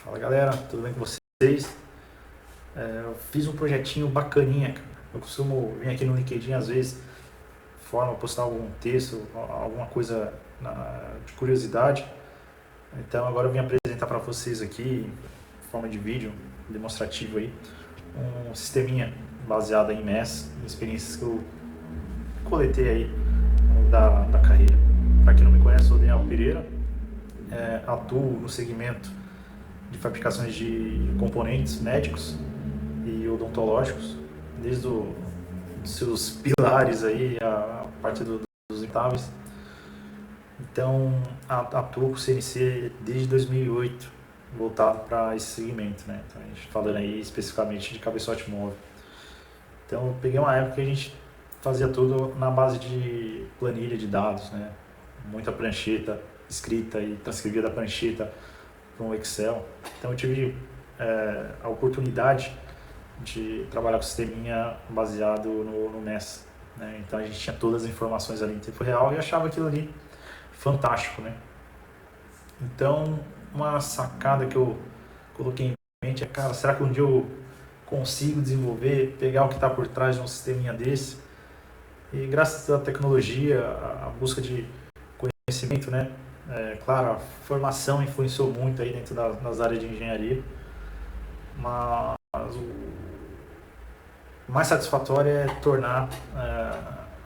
Fala galera, tudo bem com vocês? Eu fiz um projetinho bacaninha, cara. Eu costumo vir aqui no LinkedIn às vezes, forma postar algum texto, alguma coisa de curiosidade. Então agora eu vim apresentar para vocês aqui, em forma de vídeo demonstrativo aí, um sisteminha baseado em MES, em experiências que eu coletei aí da carreira. Para quem não me conhece, eu sou o Daniel Pereira, atuo no segmento de fabricações de componentes médicos e odontológicos, desde os seus pilares aí, a parte dos implantáveis. Então, atuo com o CNC desde 2008, voltado para esse segmento, né? Então, a gente falando aí especificamente de cabeçote móvel. Então, eu peguei uma época que a gente fazia tudo na base de planilha de dados, né? Muita prancheta escrita e transcrevia da prancheta para um Excel. Então, eu tive a oportunidade de trabalhar com sisteminha baseado no MES, né? Então a gente tinha todas as informações ali em tempo real e achava aquilo ali fantástico, né? Então uma sacada que eu coloquei em mente é, cara, será que um dia eu consigo desenvolver, pegar o que está por trás de um sisteminha desse? E graças à tecnologia, à busca de conhecimento, né? Claro, a formação influenciou muito aí dentro das áreas de engenharia, mas o mais satisfatório é tornar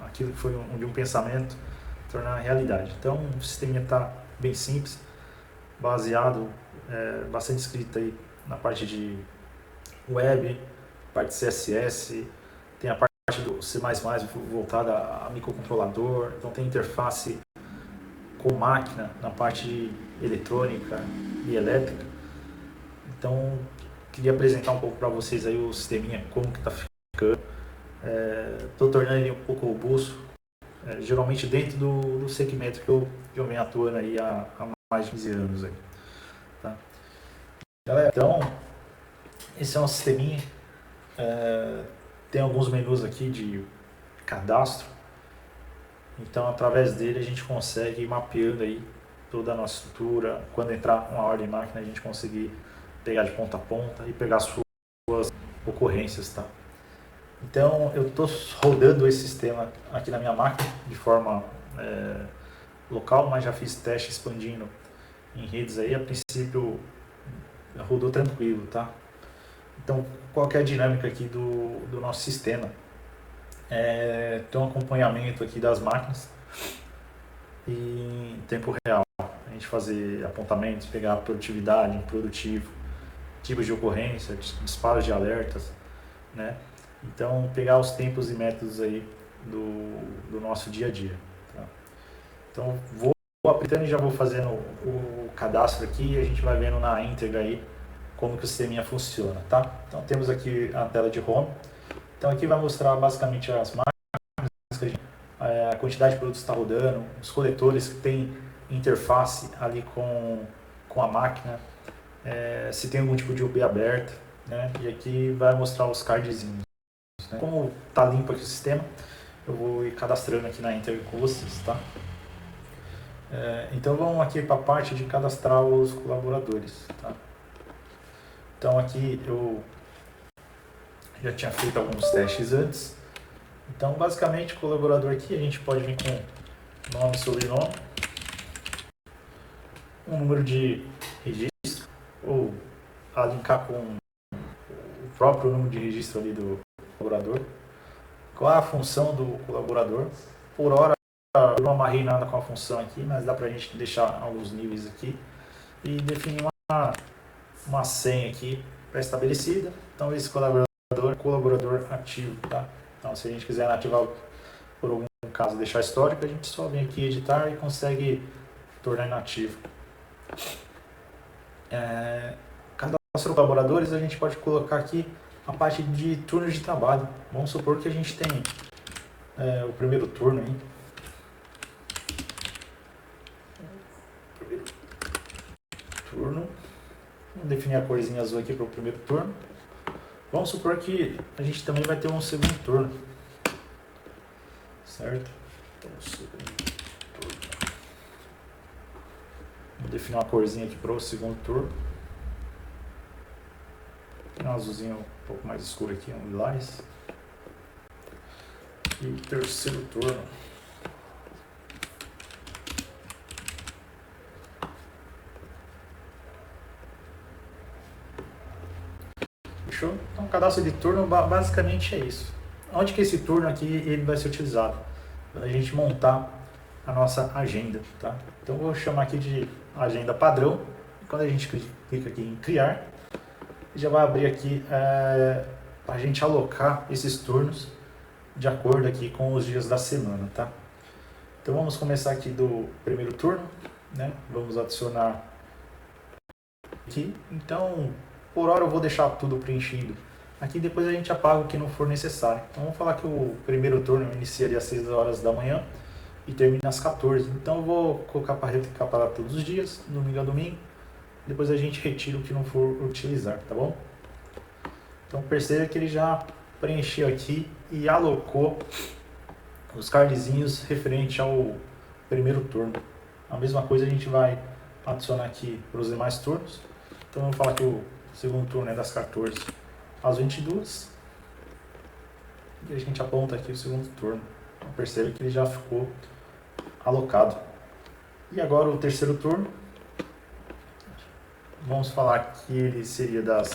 aquilo que foi de um pensamento, tornar realidade. Então, o sistema está bem simples, baseado, bastante escrito aí na parte de web, parte de CSS, tem a parte do C++ voltada a microcontrolador, então tem interface com máquina na parte de eletrônica e elétrica. Então, queria apresentar um pouco para vocês aí o sisteminha, como que está ficando. Estou tornando ele um pouco robusto, geralmente dentro do segmento que eu venho atuando aí há mais de 15 anos. Aí, tá? Galera, então, esse é um sisteminha, tem alguns menus aqui de cadastro, então através dele a gente consegue ir mapeando aí toda a nossa estrutura, quando entrar uma ordem de máquina a gente conseguir pegar de ponta a ponta e pegar suas ocorrências, tá? Então eu estou rodando esse sistema aqui na minha máquina de forma local, mas já fiz teste expandindo em redes aí, a princípio rodou tranquilo, tá? Então qual que é a dinâmica aqui do nosso sistema? Tem um acompanhamento aqui das máquinas em tempo real, a gente fazer apontamentos, pegar a produtividade, improdutivo, tipos de ocorrência, disparos de alertas, né? Então pegar os tempos e métodos aí do nosso dia a dia. Tá? Então vou aplicando e já vou fazendo o cadastro aqui e a gente vai vendo na íntegra aí como que o sisteminha funciona, tá? Então temos aqui a tela de home. Então aqui vai mostrar basicamente as máquinas, a quantidade de produtos que está rodando, os coletores que tem interface ali com a máquina, se tem algum tipo de UB aberta, né? E aqui vai mostrar os cardzinhos. Né? Como está limpo aqui o sistema, eu vou ir cadastrando aqui na íntegra com vocês, tá? Então vamos aqui para a parte de cadastrar os colaboradores, tá? Então aqui eu já tinha feito alguns testes antes. Então basicamente o colaborador aqui a gente pode vir com nome, sobrenome, um número de registro ou a linkar com o próprio número de registro ali do colaborador. Qual é a função do colaborador? Por hora eu não amarrei nada com a função aqui, mas dá pra gente deixar alguns níveis aqui e definir uma senha aqui pré-estabelecida. Então esse colaborador é colaborador ativo, tá? Então se a gente quiser ativar por algum caso deixar histórico, a gente só vem aqui editar e consegue tornar inativo. Cadastro colaboradores, a gente pode colocar aqui a parte de turnos de trabalho. Vamos supor que a gente tem o primeiro turno aí. Turno. Vamos definir a corzinha azul aqui para o primeiro turno. Vamos supor que a gente também vai ter um segundo turno. Certo? Então, segundo turno. Vou definir uma corzinha aqui para o segundo turno. um azulzinho um pouco mais escuro aqui, um lilás. E o terceiro turno. Fechou? Então, o cadastro de turno basicamente é isso. Onde que esse turno aqui ele vai ser utilizado? Para a gente montar a nossa agenda, tá? Então, eu vou chamar aqui de agenda padrão. E quando a gente clica aqui em criar, já vai abrir aqui para a gente alocar esses turnos de acordo aqui com os dias da semana, tá? Então, vamos começar aqui do primeiro turno, né? Vamos adicionar aqui. Então, por hora eu vou deixar tudo preenchido. Aqui depois a gente apaga o que não for necessário. Então vamos falar que o primeiro turno inicia às 6 horas da manhã e termina às 14. Então eu vou colocar para recapitular todos os dias, domingo a domingo. Depois a gente retira o que não for utilizar, tá bom? Então perceba que ele já preencheu aqui e alocou os cardzinhos referente ao primeiro turno. A mesma coisa a gente vai adicionar aqui para os demais turnos. Então vamos falar que o segundo turno é das 14 às 22. E a gente aponta aqui o segundo turno. Então percebe que ele já ficou alocado. E agora o terceiro turno. Vamos falar que ele seria das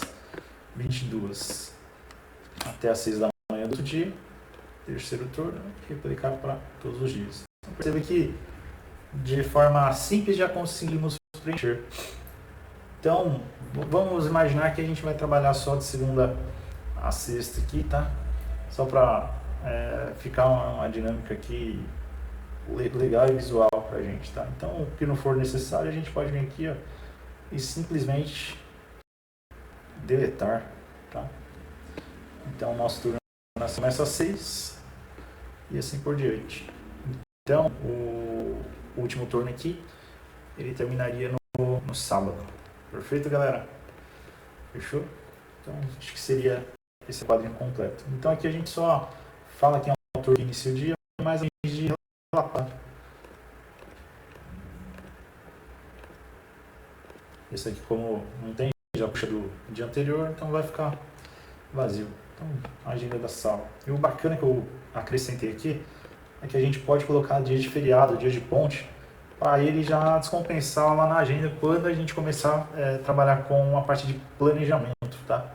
22 até as 6 da manhã do outro dia. Terceiro turno, replicar para todos os dias. Então percebe que de forma simples já conseguimos preencher. Então, vamos imaginar que a gente vai trabalhar só de segunda a sexta aqui, tá? Só para ficar uma dinâmica aqui legal e visual pra gente, tá? Então, o que não for necessário, a gente pode vir aqui, ó, e simplesmente deletar, tá? Então, o nosso turno começa às 6 e assim por diante. Então, o último turno aqui, ele terminaria no sábado. Perfeito, galera? Fechou? Então, acho que seria esse quadrinho completo. Então, aqui a gente só fala que é um autor que inicia o dia, mas a gente relatar. Esse aqui, como não tem, já puxa do dia anterior, então vai ficar vazio. Então, a agenda da sala. E o bacana que eu acrescentei aqui é que a gente pode colocar dia de feriado, dia de ponte, para ele já descompensar lá na agenda quando a gente começar a trabalhar com a parte de planejamento, tá?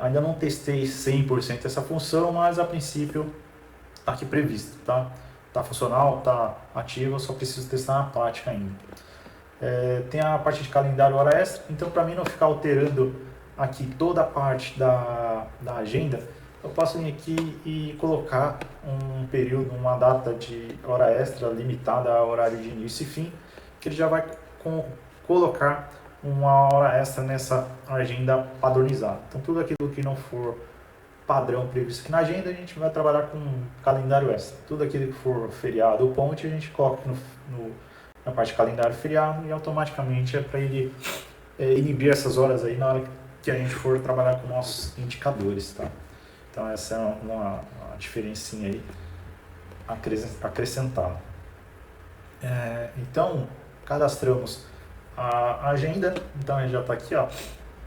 Ainda não testei 100% essa função, mas a princípio está aqui previsto, tá? Tá funcional, tá ativa, só preciso testar na prática ainda. Tem a parte de calendário hora extra, então para mim não ficar alterando aqui toda a parte da agenda, eu posso vir aqui e colocar um período, uma data de hora extra limitada a horário de início e fim, que ele já vai colocar uma hora extra nessa agenda padronizada. Então tudo aquilo que não for padrão previsto aqui na agenda, a gente vai trabalhar com calendário extra. Tudo aquilo que for feriado ou ponte, a gente coloca na parte de calendário feriado e automaticamente é para ele inibir essas horas aí na hora que a gente for trabalhar com nossos indicadores, tá? Então essa é uma diferencinha aí acrescentada. Então cadastramos a agenda, então ele já está aqui, ó,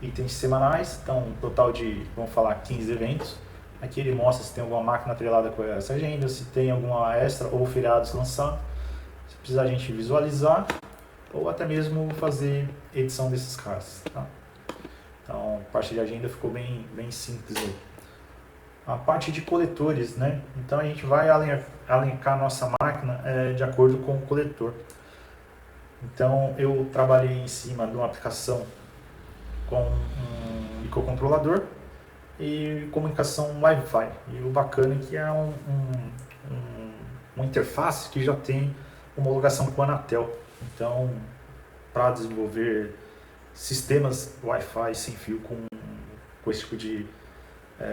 itens semanais, então um total de, vamos falar, 15 eventos. Aqui ele mostra se tem alguma máquina atrelada com essa agenda, se tem alguma extra ou feriados lançados, se precisar a gente visualizar ou até mesmo fazer edição desses caras, tá? Então a parte de agenda ficou bem simples aí. A parte de coletores, né? Então a gente vai alinhar nossa máquina de acordo com o coletor. Então eu trabalhei em cima de uma aplicação com um microcontrolador e comunicação Wi-Fi. E o bacana é que é uma interface que já tem homologação com a Anatel. Então, para desenvolver sistemas Wi-Fi sem fio com esse tipo de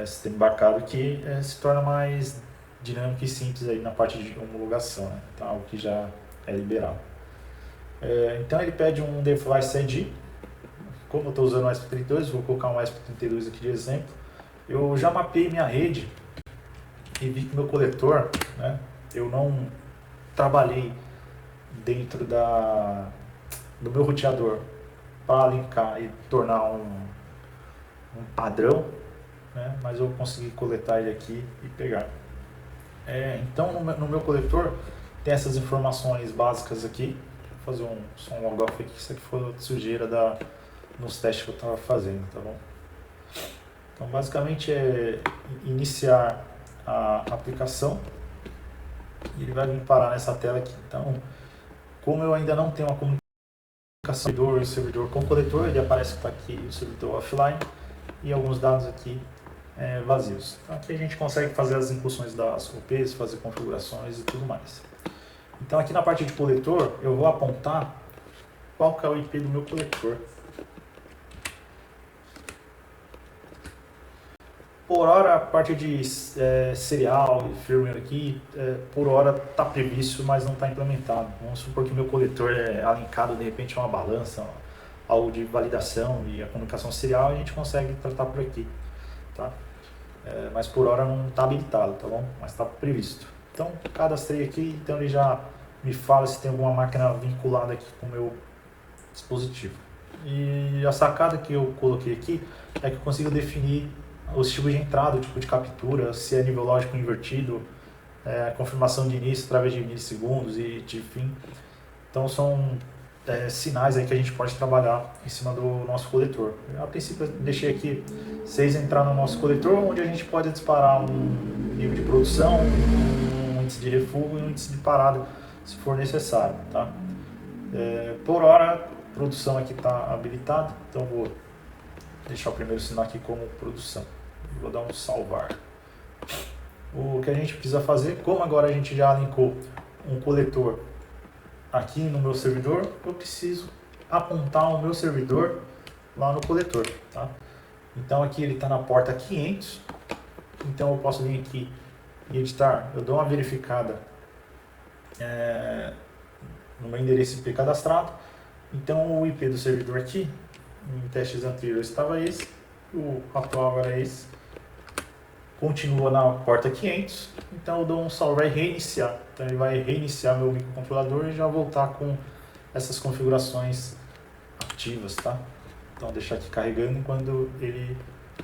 sistema embarcado que se torna mais dinâmico e simples aí na parte de homologação, né? Então, algo que já é liberado. Então ele pede um Device ID. Como eu estou usando o ESP32, vou colocar um ESP32 aqui de exemplo. Eu já mapeei minha rede e vi que meu coletor, né, eu não trabalhei dentro do meu roteador para linkar e tornar um padrão, né? Mas eu consegui coletar ele aqui e pegar. Então no meu coletor tem essas informações básicas aqui. Vou fazer só um logout aqui, isso aqui foi sujeira nos testes que eu estava fazendo, tá bom? Então basicamente é iniciar a aplicação e ele vai vir parar nessa tela aqui. Então, como eu ainda não tenho uma comunicação servidor com coletor, ele aparece que está aqui o servidor offline e alguns dados aqui vazios. Então aqui a gente consegue fazer as incursões das OPs, fazer configurações e tudo mais. Então aqui na parte de coletor eu vou apontar qual que é o IP do meu coletor. Por hora, a parte de serial e firmware aqui, por hora está previsto, mas não está implementado. Vamos supor que o meu coletor é alinkado de repente a uma balança, algo de validação e a comunicação serial, a gente consegue tratar por aqui, tá? Mas por hora não está habilitado, tá bom? Mas está previsto. Então, cadastrei aqui, então ele já me fala se tem alguma máquina vinculada aqui com o meu dispositivo. E a sacada que eu coloquei aqui é que eu consigo definir os tipos de entrada, o tipo de captura, se é nível lógico invertido, confirmação de início através de milissegundos e de fim. Então são sinais aí que a gente pode trabalhar em cima do nosso coletor. A princípio eu deixei aqui 6 entrar no nosso coletor, onde a gente pode disparar um nível de produção, um índice de refúgio e um índice de parada, se for necessário, tá? Por hora, a produção aqui está habilitada, então vou deixar o primeiro sinal aqui como produção. Vou dar um salvar. O que a gente precisa fazer, como agora a gente já linkou um coletor aqui no meu servidor, eu preciso apontar o meu servidor lá no coletor, tá? Então aqui ele está na porta 500, então eu posso vir aqui e editar, eu dou uma verificada no meu endereço IP cadastrado. Então o IP do servidor aqui, em testes anteriores estava esse, o atual agora é esse, continua na porta 500, então eu dou um salvar e reiniciar. Então ele vai reiniciar meu microcontrolador e já voltar com essas configurações ativas, tá? Então deixar aqui carregando quando ele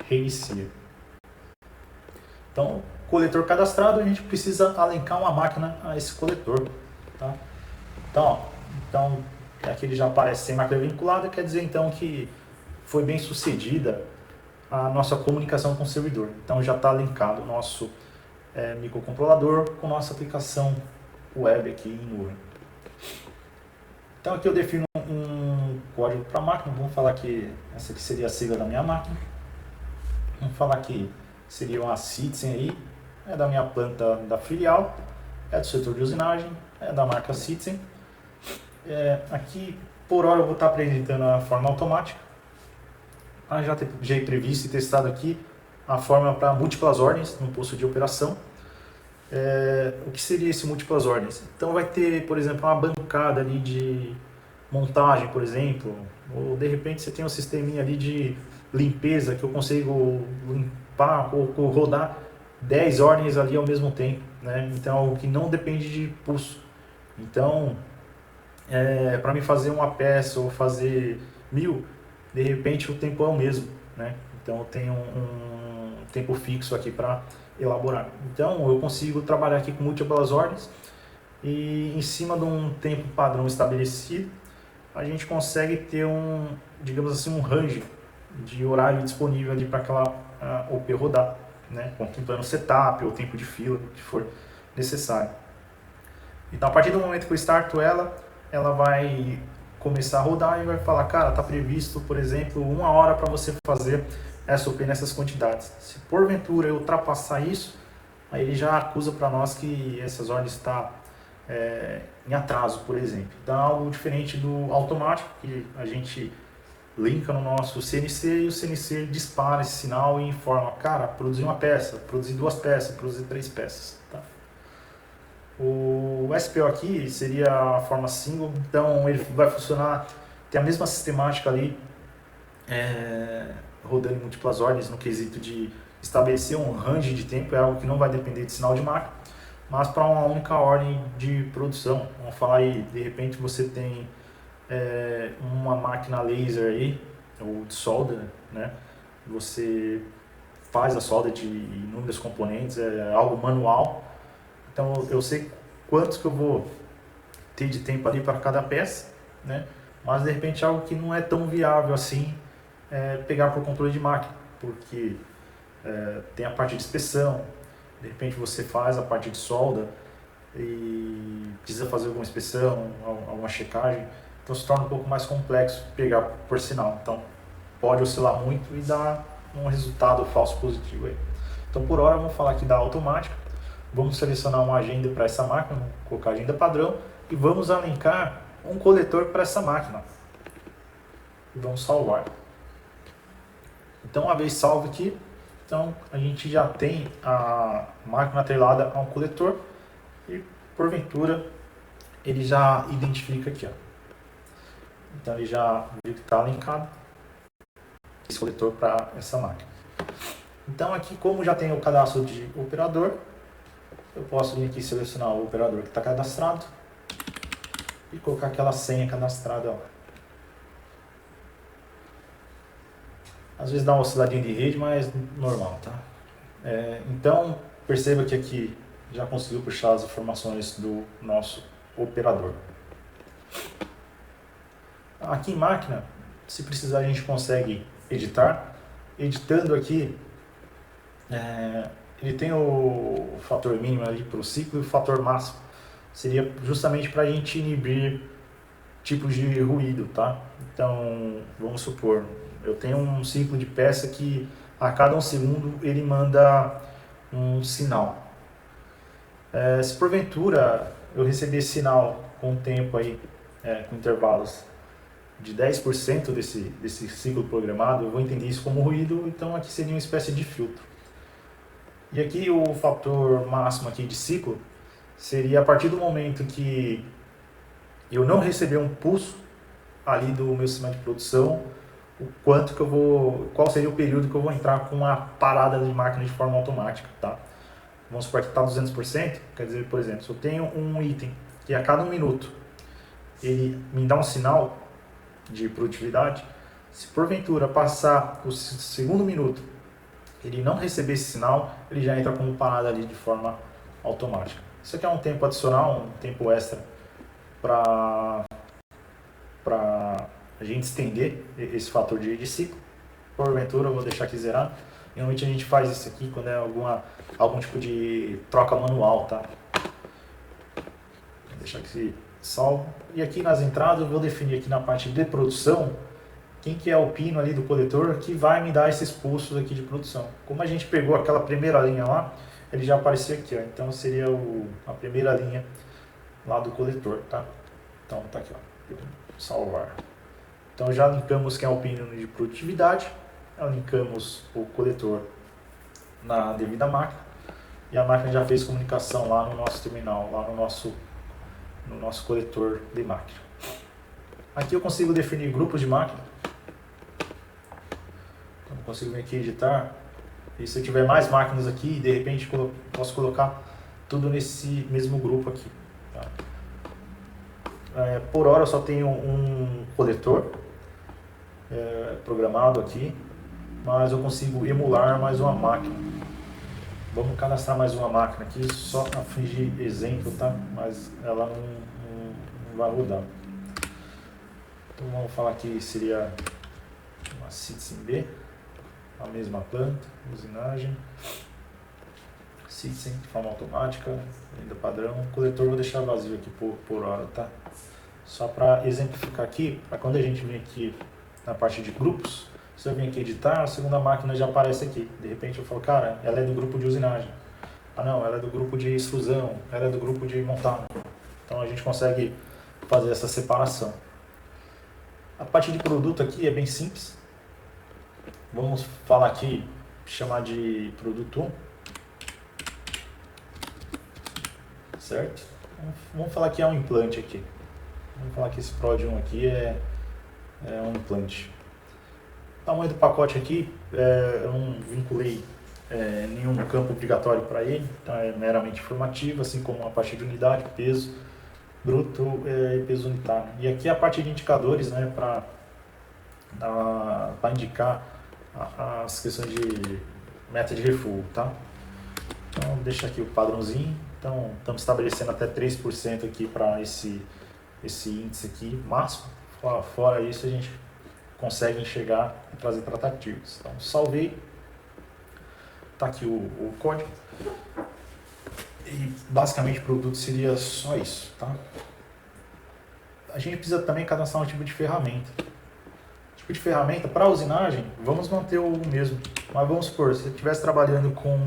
reinicia. Então, coletor cadastrado, a gente precisa alencar uma máquina a esse coletor, tá? Então aqui ele já aparece sem máquina vinculada, quer dizer então que foi bem sucedida a nossa comunicação com o servidor. Então já está linkado o nosso microcontrolador com nossa aplicação web aqui em nuvem. Então aqui eu defino um código para a máquina, vamos falar que essa aqui seria a sigla da minha máquina. Vamos falar que seria uma Citizen aí, é da minha planta da filial, é do setor de usinagem, é da marca Citizen. Aqui por hora eu vou estar apresentando a forma automática. Já previsto e testado aqui a forma para múltiplas ordens no posto de operação. O que seria esse múltiplas ordens? Então vai ter, por exemplo, uma bancada ali de montagem, por exemplo, ou de repente você tem um sisteminha ali de limpeza que eu consigo limpar ou rodar 10 ordens ali ao mesmo tempo, né? Então algo que não depende de pulso. Então, para mim fazer uma peça ou fazer 1000, de repente o tempo é o mesmo, né? Então eu tenho um tempo fixo aqui para elaborar. Então eu consigo trabalhar aqui com múltiplas ordens e em cima de um tempo padrão estabelecido, a gente consegue ter digamos assim, um range de horário disponível ali para aquela OP rodar, né? Contemplando o setup ou tempo de fila, o que for necessário. Então a partir do momento que eu starto ela vai começar a rodar e vai falar, cara, tá previsto, por exemplo, 1 hora para você fazer essa OP nessas quantidades. Se porventura eu ultrapassar isso, aí ele já acusa para nós que essas ordens estão em atraso, por exemplo. Então, algo diferente do automático, que a gente linka no nosso CNC e o CNC dispara esse sinal e informa, cara, produzir uma peça, produzir 2 peças, produzir 3 peças. Tá? O SPO aqui seria a forma single, então ele vai funcionar, tem a mesma sistemática ali, rodando em múltiplas ordens no quesito de estabelecer um range de tempo, é algo que não vai depender de sinal de máquina, mas para uma única ordem de produção. Vamos falar aí, de repente você tem uma máquina laser aí, ou de solda, né? você faz a solda de inúmeros componentes, é algo manual. Então eu sei quantos que eu vou ter de tempo ali para cada peça, né? Mas de repente algo que não é tão viável assim pegar por controle de máquina, porque tem a parte de inspeção, de repente você faz a parte de solda e precisa fazer alguma inspeção, alguma checagem, então se torna um pouco mais complexo pegar por sinal. Então pode oscilar muito e dar um resultado falso positivo aí. Então por hora vamos falar aqui da automática, vamos selecionar uma agenda para essa máquina, vamos colocar agenda padrão e vamos alinhar um coletor para essa máquina e vamos salvar. Então uma vez salvo aqui, então a gente já tem a máquina atrelada a um coletor e porventura ele já identifica aqui, ó. Então ele já viu que está linkado esse coletor para essa máquina. Então aqui, como já tem o cadastro de operador, eu posso vir aqui selecionar o operador que está cadastrado e colocar aquela senha cadastrada lá. Às vezes dá uma osciladinha de rede, mas normal, tá? Então perceba que aqui já conseguiu puxar as informações do nosso operador. Aqui em máquina, se precisar a gente consegue editar. Editando aqui, ele tem o fator mínimo ali para o ciclo e o fator máximo. Seria justamente para a gente inibir tipos de ruído, tá? Então, vamos supor, eu tenho um ciclo de peça que a cada 1 segundo ele manda um sinal. Se porventura eu receber esse sinal com tempo aí, com intervalos de 10% desse ciclo programado, eu vou entender isso como ruído, então aqui seria uma espécie de filtro. E aqui o fator máximo aqui de ciclo seria a partir do momento que eu não receber um pulso ali do meu sistema de produção, qual seria o período que eu vou entrar com a parada de máquina de forma automática, tá? Vamos supor que está 200%, quer dizer, por exemplo, se eu tenho um item que a cada 1 minuto ele me dá um sinal de produtividade, se porventura passar o segundo minuto ele não receber esse sinal, ele já entra como parada ali de forma automática. Isso aqui é um tempo adicional, um tempo extra para a gente estender esse fator de ciclo. Porventura eu vou deixar aqui zerado. Normalmente a gente faz isso aqui quando é algum tipo de troca manual, tá? Vou deixar aqui salvo. E aqui nas entradas eu vou definir aqui na parte de produção quem que é o pino ali do coletor que vai me dar esses pulsos aqui de produção. Como a gente pegou aquela primeira linha lá, ele já apareceu aqui, ó. Então seria a primeira linha lá do coletor, tá? Então tá aqui, ó, salvar. Então já linkamos quem é o pino de produtividade, já linkamos o coletor na devida máquina e a máquina já fez comunicação lá no nosso terminal, lá no nosso coletor de máquina. Aqui eu consigo definir grupos de máquina. Então eu consigo vir aqui editar. E se eu tiver mais máquinas aqui, de repente posso colocar tudo nesse mesmo grupo aqui. Tá? Por hora eu só tenho um coletor programado aqui, mas eu consigo emular mais uma máquina. Vamos cadastrar mais uma máquina aqui, só a fim de exemplo, tá? Mas ela não vai rodar. Então vamos falar que seria uma Citizen B, a mesma planta, usinagem, Citizen de forma automática, ainda padrão. O coletor eu vou deixar vazio aqui por hora, tá? Só para exemplificar aqui, para quando a gente vem aqui na parte de grupos, se eu vim aqui editar, a segunda máquina já aparece aqui. De repente eu falo, cara, ela é do grupo de usinagem. Ah não, ela é do grupo de extrusão, ela é do grupo de montagem. Então a gente consegue fazer essa separação. A parte de produto aqui é bem simples. Vamos falar aqui, chamar de produto 1. Certo? Vamos falar que é um implante aqui. Vamos falar que esse Prod 1 aqui é um implante. O tamanho do pacote aqui, eu não vinculei nenhum campo obrigatório para ele, então é meramente informativo, assim como a parte de unidade, peso bruto e peso unitário. E aqui a parte de indicadores, né, para indicar as questões de meta de refugo, tá? Então, deixa aqui o padrãozinho. Então, estamos estabelecendo até 3% aqui para esse índice aqui máximo. Fora isso, a gente consegue enxergar e trazer tratativas. Então, salvei. Tá aqui o código. E basicamente o produto seria só isso, tá? A gente precisa também cadastrar um tipo de ferramenta. Tipo de ferramenta para usinagem, vamos manter o mesmo. Mas vamos supor, se você estivesse trabalhando com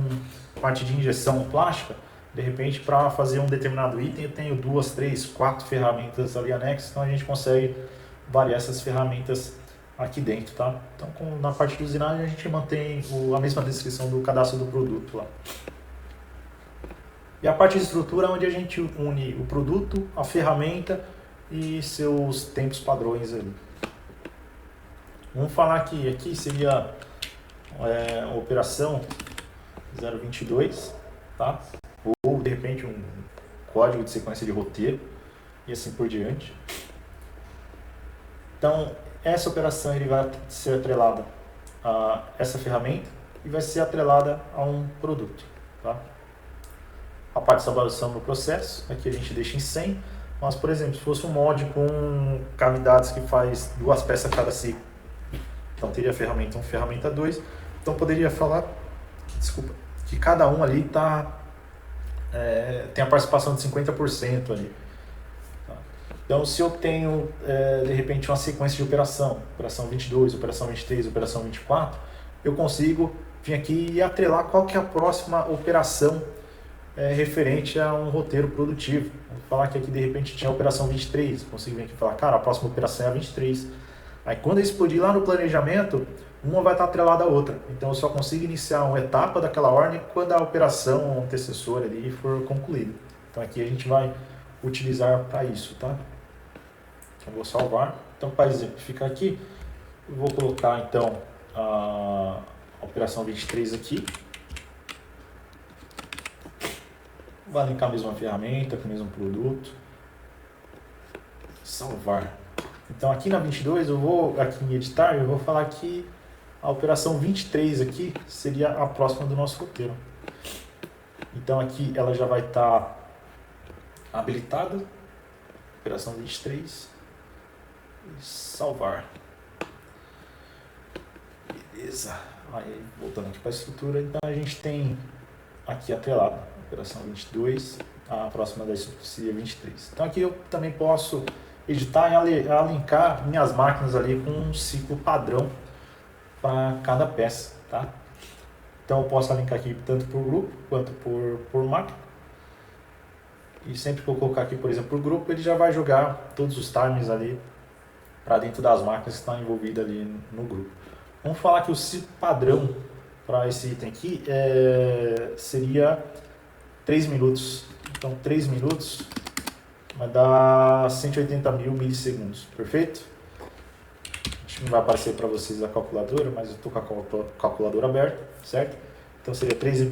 parte de injeção plástica, de repente para fazer um determinado item eu tenho 2, 3, 4 ferramentas ali anexas, então a gente consegue variar essas ferramentas aqui dentro, tá? Então na parte de usinagem a gente mantém a mesma descrição do cadastro do produto lá. E a parte de estrutura é onde a gente une o produto, a ferramenta e seus tempos padrões ali. Vamos falar que aqui seria a operação 022, tá? Ou de repente um código de sequência de roteiro e assim por diante. Então essa operação ele vai ser atrelada a essa ferramenta e vai ser atrelada a um produto, tá? A parte de salvação no processo, aqui a gente deixa em 100, mas por exemplo, se fosse um mod com cavidades que faz 2 peças a cada ciclo, então teria a ferramenta 1, ferramenta 2, então poderia falar, que cada um ali tem a participação de 50% ali. Tá? Então se eu tenho de repente uma sequência de operação 22, operação 23, operação 24, eu consigo vir aqui e atrelar qual que é a próxima operação referente a um roteiro produtivo. Vou falar que aqui de repente tinha a operação 23, consigo vir aqui e falar, cara, a próxima operação é a 23. Aí quando eu explodir lá no planejamento, uma vai estar atrelada à outra. Então eu só consigo iniciar uma etapa daquela ordem quando a operação antecessora ali for concluída. Então aqui a gente vai utilizar para isso, tá? Então vou salvar. Então para exemplificar aqui, eu vou colocar então a operação 23 aqui. Vai linkar a mesma ferramenta, com o mesmo produto. Salvar. Então aqui na 22, aqui em editar, eu vou falar que a operação 23 aqui seria a próxima do nosso roteiro. Então aqui ela já vai estar habilitada. Operação 23. E salvar. Beleza. Aí voltando aqui para a estrutura, então a gente tem aqui atrelado operação 22, a próxima da estrutura seria 23. Então aqui eu também posso editar e alinhar minhas máquinas ali com um ciclo padrão para cada peça, tá? Então eu posso alinhar aqui tanto por grupo quanto por máquina. E sempre que eu colocar aqui, por exemplo, por grupo, ele já vai jogar todos os timings ali para dentro das máquinas que estão envolvidas ali no grupo. Vamos falar que o ciclo padrão para esse item aqui seria 3 minutos. Então 3 minutos vai dar 180 mil milissegundos, perfeito? Acho que não vai aparecer para vocês a calculadora, mas eu estou com a calculadora aberta, certo? Então seria 3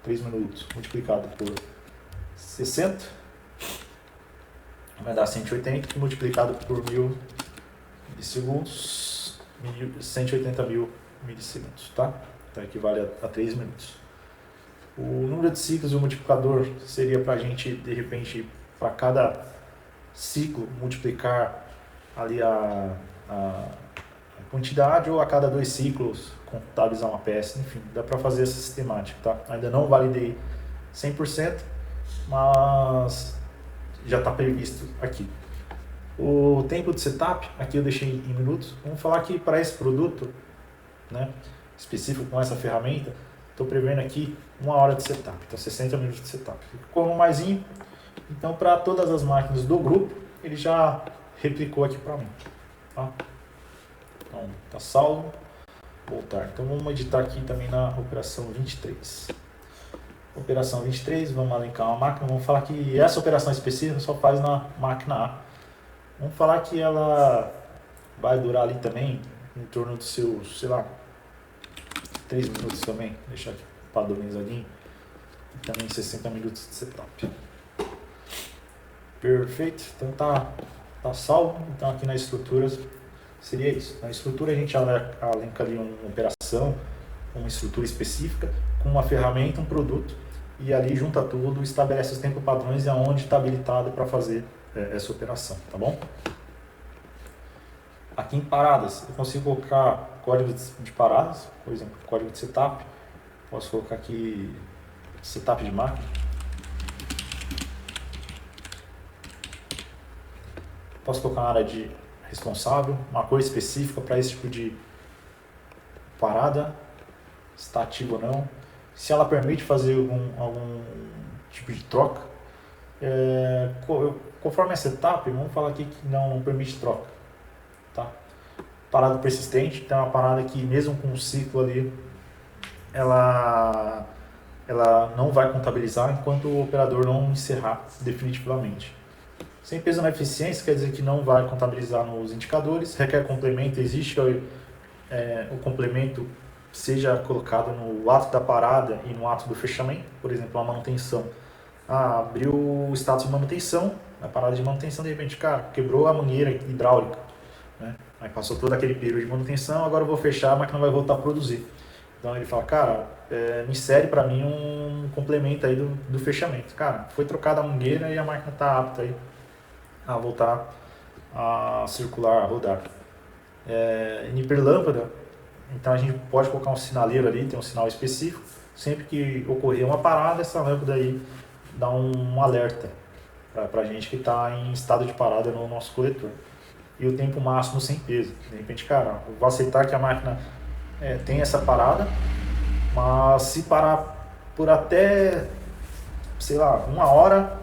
minutos multiplicado por 60, vai dar 180, multiplicado por 1000 milissegundos, 180 mil milissegundos, tá? Então equivale a 3 minutos. O número de ciclos e o multiplicador seria para a gente, de repente, para cada ciclo, multiplicar ali a quantidade, ou a cada 2 ciclos, contabilizar uma peça, enfim, dá para fazer essa sistemática, tá? Ainda não validei 100%, mas já está previsto aqui. O tempo de setup, aqui eu deixei em minutos. Vamos falar que para esse produto, né, específico com essa ferramenta, estou prevendo aqui 1 hora de setup, então 60 minutos de setup. Como maisinho, então para todas as máquinas do grupo, ele já replicou aqui para mim. Tá? Então está salvo, voltar. Então vamos editar aqui também na operação 23. Operação 23, vamos alinhar uma máquina, vamos falar que essa operação específica só faz na máquina A. Vamos falar que ela vai durar ali também em torno dos seus, sei lá, 3 minutos também, deixar aqui padronizadinho, e também 60 minutos de setup. Perfeito, então tá salvo. Então aqui nas estruturas seria isso. Na estrutura a gente alenca ali uma operação, uma estrutura específica, com uma ferramenta, um produto, e ali junta tudo, estabelece os tempos padrões e aonde está habilitado para fazer essa operação, tá bom? Aqui em paradas, eu consigo colocar código de paradas, por exemplo, código de setup. Posso colocar aqui setup de máquina. Posso colocar uma área de responsável, uma cor específica para esse tipo de parada, se está ativo ou não. Se ela permite fazer algum tipo de troca. Conforme a setup, vamos falar aqui que não permite troca. Tá? Parada persistente, então é uma parada que mesmo com o ciclo ali, ela não vai contabilizar enquanto o operador não encerrar definitivamente. Sem peso na eficiência quer dizer que não vai contabilizar nos indicadores, requer complemento, existe o complemento seja colocado no ato da parada e no ato do fechamento, por exemplo, a manutenção. Abriu o status de manutenção, na parada de manutenção, de repente, cara, quebrou a mangueira hidráulica, né? Aí passou todo aquele período de manutenção, agora eu vou fechar, a máquina vai voltar a produzir. Então ele fala, cara, insere para mim um complemento aí do fechamento. Cara, foi trocada a mangueira e a máquina está apta aí a voltar a circular, a rodar. Em hiperlâmpada, então a gente pode colocar um sinaleiro ali, tem um sinal específico. Sempre que ocorrer uma parada, essa lâmpada aí dá um alerta para a gente que está em estado de parada no nosso coletor. E o tempo máximo sem peso. De repente, cara, eu vou aceitar que a máquina tem essa parada, mas se parar por até, sei lá, 1 hora,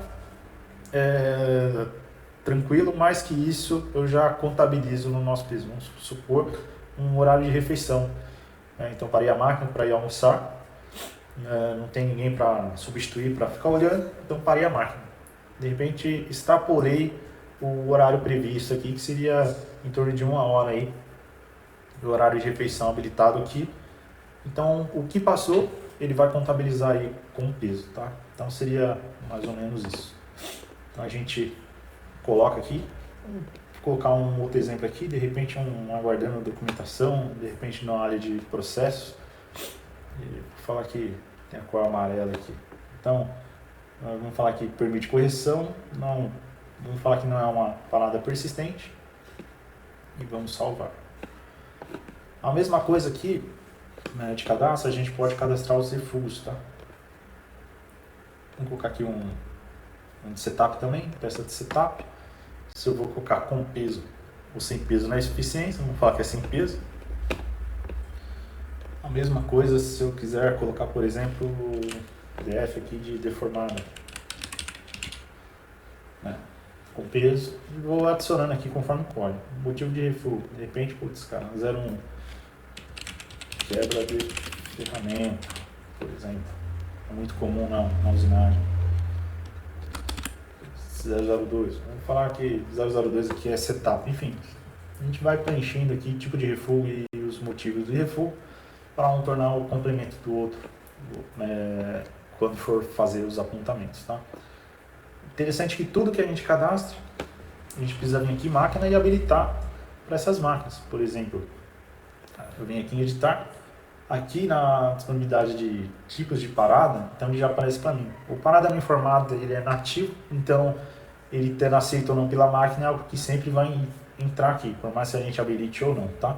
tranquilo, mais que isso eu já contabilizo no nosso peso. Vamos supor um horário de refeição. Então parei a máquina para ir almoçar, não tem ninguém para substituir, para ficar olhando, então parei a máquina. De repente extrapolei o horário previsto aqui, que seria em torno de 1 hora aí, do horário de refeição habilitado aqui. Então o que passou, ele vai contabilizar aí com peso, tá? Então seria mais ou menos isso. Então a gente coloca aqui, vou colocar um outro exemplo aqui, de repente aguardando a documentação, de repente na área de processos, e vou falar que tem a cor amarela aqui. Então, vamos falar que permite correção, vamos falar que não é uma parada persistente, e vamos salvar. A mesma coisa aqui, né, de cadastro, a gente pode cadastrar os refugos, tá? Vamos colocar aqui um de setup também, peça de setup. Se eu vou colocar com peso ou sem peso na eficiência, vamos falar que é sem peso. A mesma coisa se eu quiser colocar, por exemplo, o DF aqui de deformada, né, com peso, e vou adicionando aqui conforme o código. Motivo de refúgio, de repente, putz, cara, 01, quebra de ferramenta, por exemplo, é muito comum na usinagem. 002, vamos falar que 002 aqui é setup, enfim, a gente vai preenchendo aqui tipo de refúgio e os motivos do refúgio para um tornar o complemento do outro, quando for fazer os apontamentos, tá? Interessante que tudo que a gente cadastra, a gente precisa vir aqui em máquina e habilitar para essas máquinas. Por exemplo, eu venho aqui em editar, aqui na disponibilidade de tipos de parada, então ele já aparece para mim. O parada não informado, ele é nativo, então ele tendo aceito ou não pela máquina é algo que sempre vai entrar aqui, por mais que a gente habilite ou não, tá?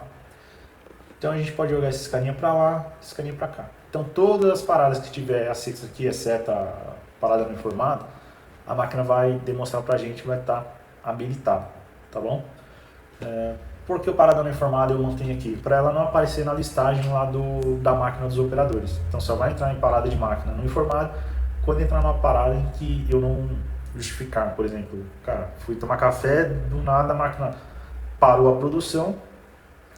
Então a gente pode jogar esse carinha para lá, esse carinha para cá. Então todas as paradas que tiver aceitas aqui, exceto a parada não informada, a máquina vai demonstrar para a gente que vai estar habilitada, tá bom? Por que o parada não informada eu mantenho aqui? Para ela não aparecer na listagem lá da máquina dos operadores. Então só vai entrar em parada de máquina não informada quando entrar numa parada em que eu não justificar. Por exemplo, cara, fui tomar café, do nada a máquina parou a produção,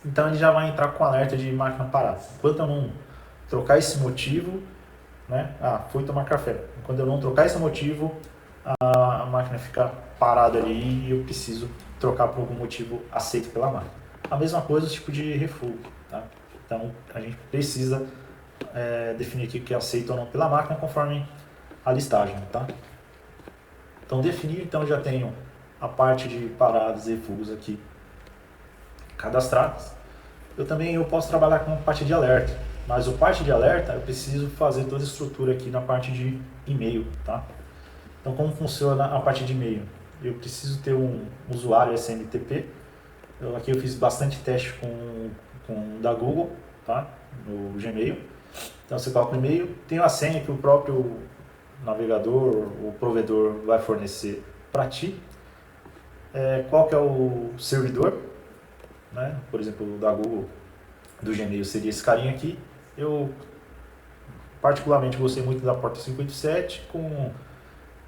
então ele já vai entrar com alerta de máquina parada. Enquanto eu não trocar esse motivo, né? Fui tomar café. Quando eu não trocar esse motivo, a máquina fica parada ali e eu preciso trocar por algum motivo aceito pela máquina. A mesma coisa, o tipo de refúgio, tá? Então a gente precisa definir aqui o que é aceito ou não pela máquina conforme a listagem, tá? Então definido, então já tenho a parte de paradas e refugos aqui cadastradas. Eu posso trabalhar com parte de alerta, mas o parte de alerta eu preciso fazer toda a estrutura aqui na parte de e-mail, tá? Então como funciona a parte de e-mail? Eu preciso ter um usuário SMTP. Aqui eu fiz bastante teste com da Google, tá? No Gmail. Então você coloca o e-mail, tem a senha que o próprio navegador, o provedor vai fornecer para ti. Qual que é o servidor, né? Por exemplo, o da Google, do Gmail seria esse carinha aqui. Eu particularmente gostei muito da porta 587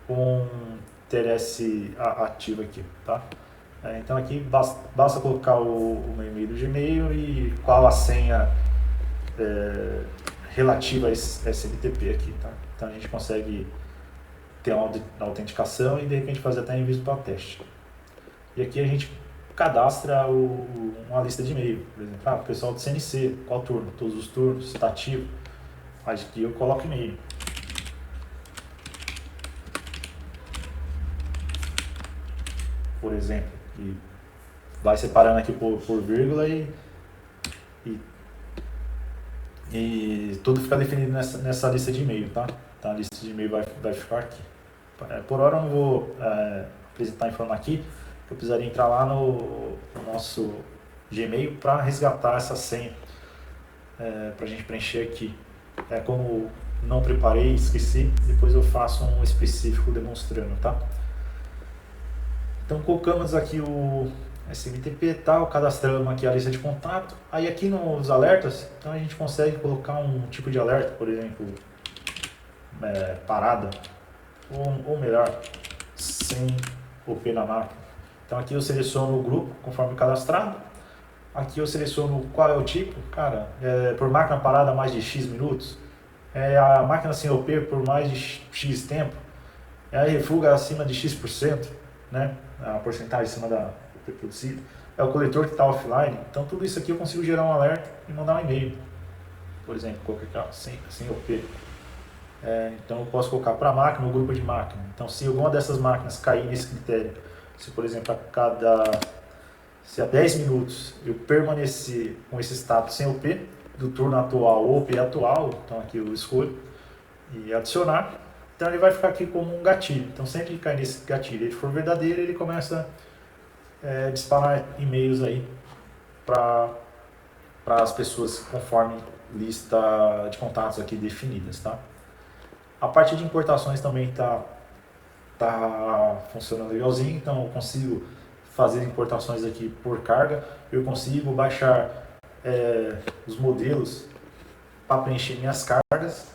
com TLS ativo aqui, tá? Então aqui basta colocar o meu e-mail do Gmail e qual a senha relativa a esse SMTP aqui, tá? Então a gente consegue ter uma autenticação e de repente fazer até envio para teste. E aqui a gente cadastra uma lista de e-mail, por exemplo, o pessoal do CNC, qual turno? Todos os turnos, está ativo. Aqui eu coloco e-mail. Por exemplo, e vai separando aqui por vírgula e tudo fica definido nessa lista de e-mail, tá? Então a lista de e-mail vai ficar aqui. Por hora eu não vou apresentar em forma aqui, eu precisaria entrar lá no nosso Gmail para resgatar essa senha, para a gente preencher aqui. Como não preparei, esqueci, depois eu faço um específico demonstrando, tá? Então colocamos aqui o SMTP e tal, cadastramos aqui a lista de contato. Aí aqui nos alertas, então a gente consegue colocar um tipo de alerta, por exemplo, parada, ou melhor, sem OP na máquina. Então aqui eu seleciono o grupo conforme cadastrado. Aqui eu seleciono qual é o tipo, cara, por máquina parada mais de X minutos, a máquina sem OP por mais de X tempo, a refuga acima de X%, né? A porcentagem acima da OP produzida, é o coletor que está offline. Então tudo isso aqui eu consigo gerar um alerta e mandar um e-mail, por exemplo, colocar aqui, sem OP. Então eu posso colocar para a máquina, no grupo de máquina. Então se alguma dessas máquinas cair nesse critério, se por exemplo se a 10 minutos eu permanecer com esse status sem OP, do turno atual ou OP atual, então aqui eu escolho e adicionar, então ele vai ficar aqui como um gatilho. Então sempre que cair nesse gatilho, ele for verdadeiro, ele começa a disparar e-mails aí para as pessoas conforme lista de contatos aqui definidas, tá? A parte de importações também tá funcionando legalzinho, então eu consigo fazer importações aqui por carga, eu consigo baixar os modelos para preencher minhas cargas,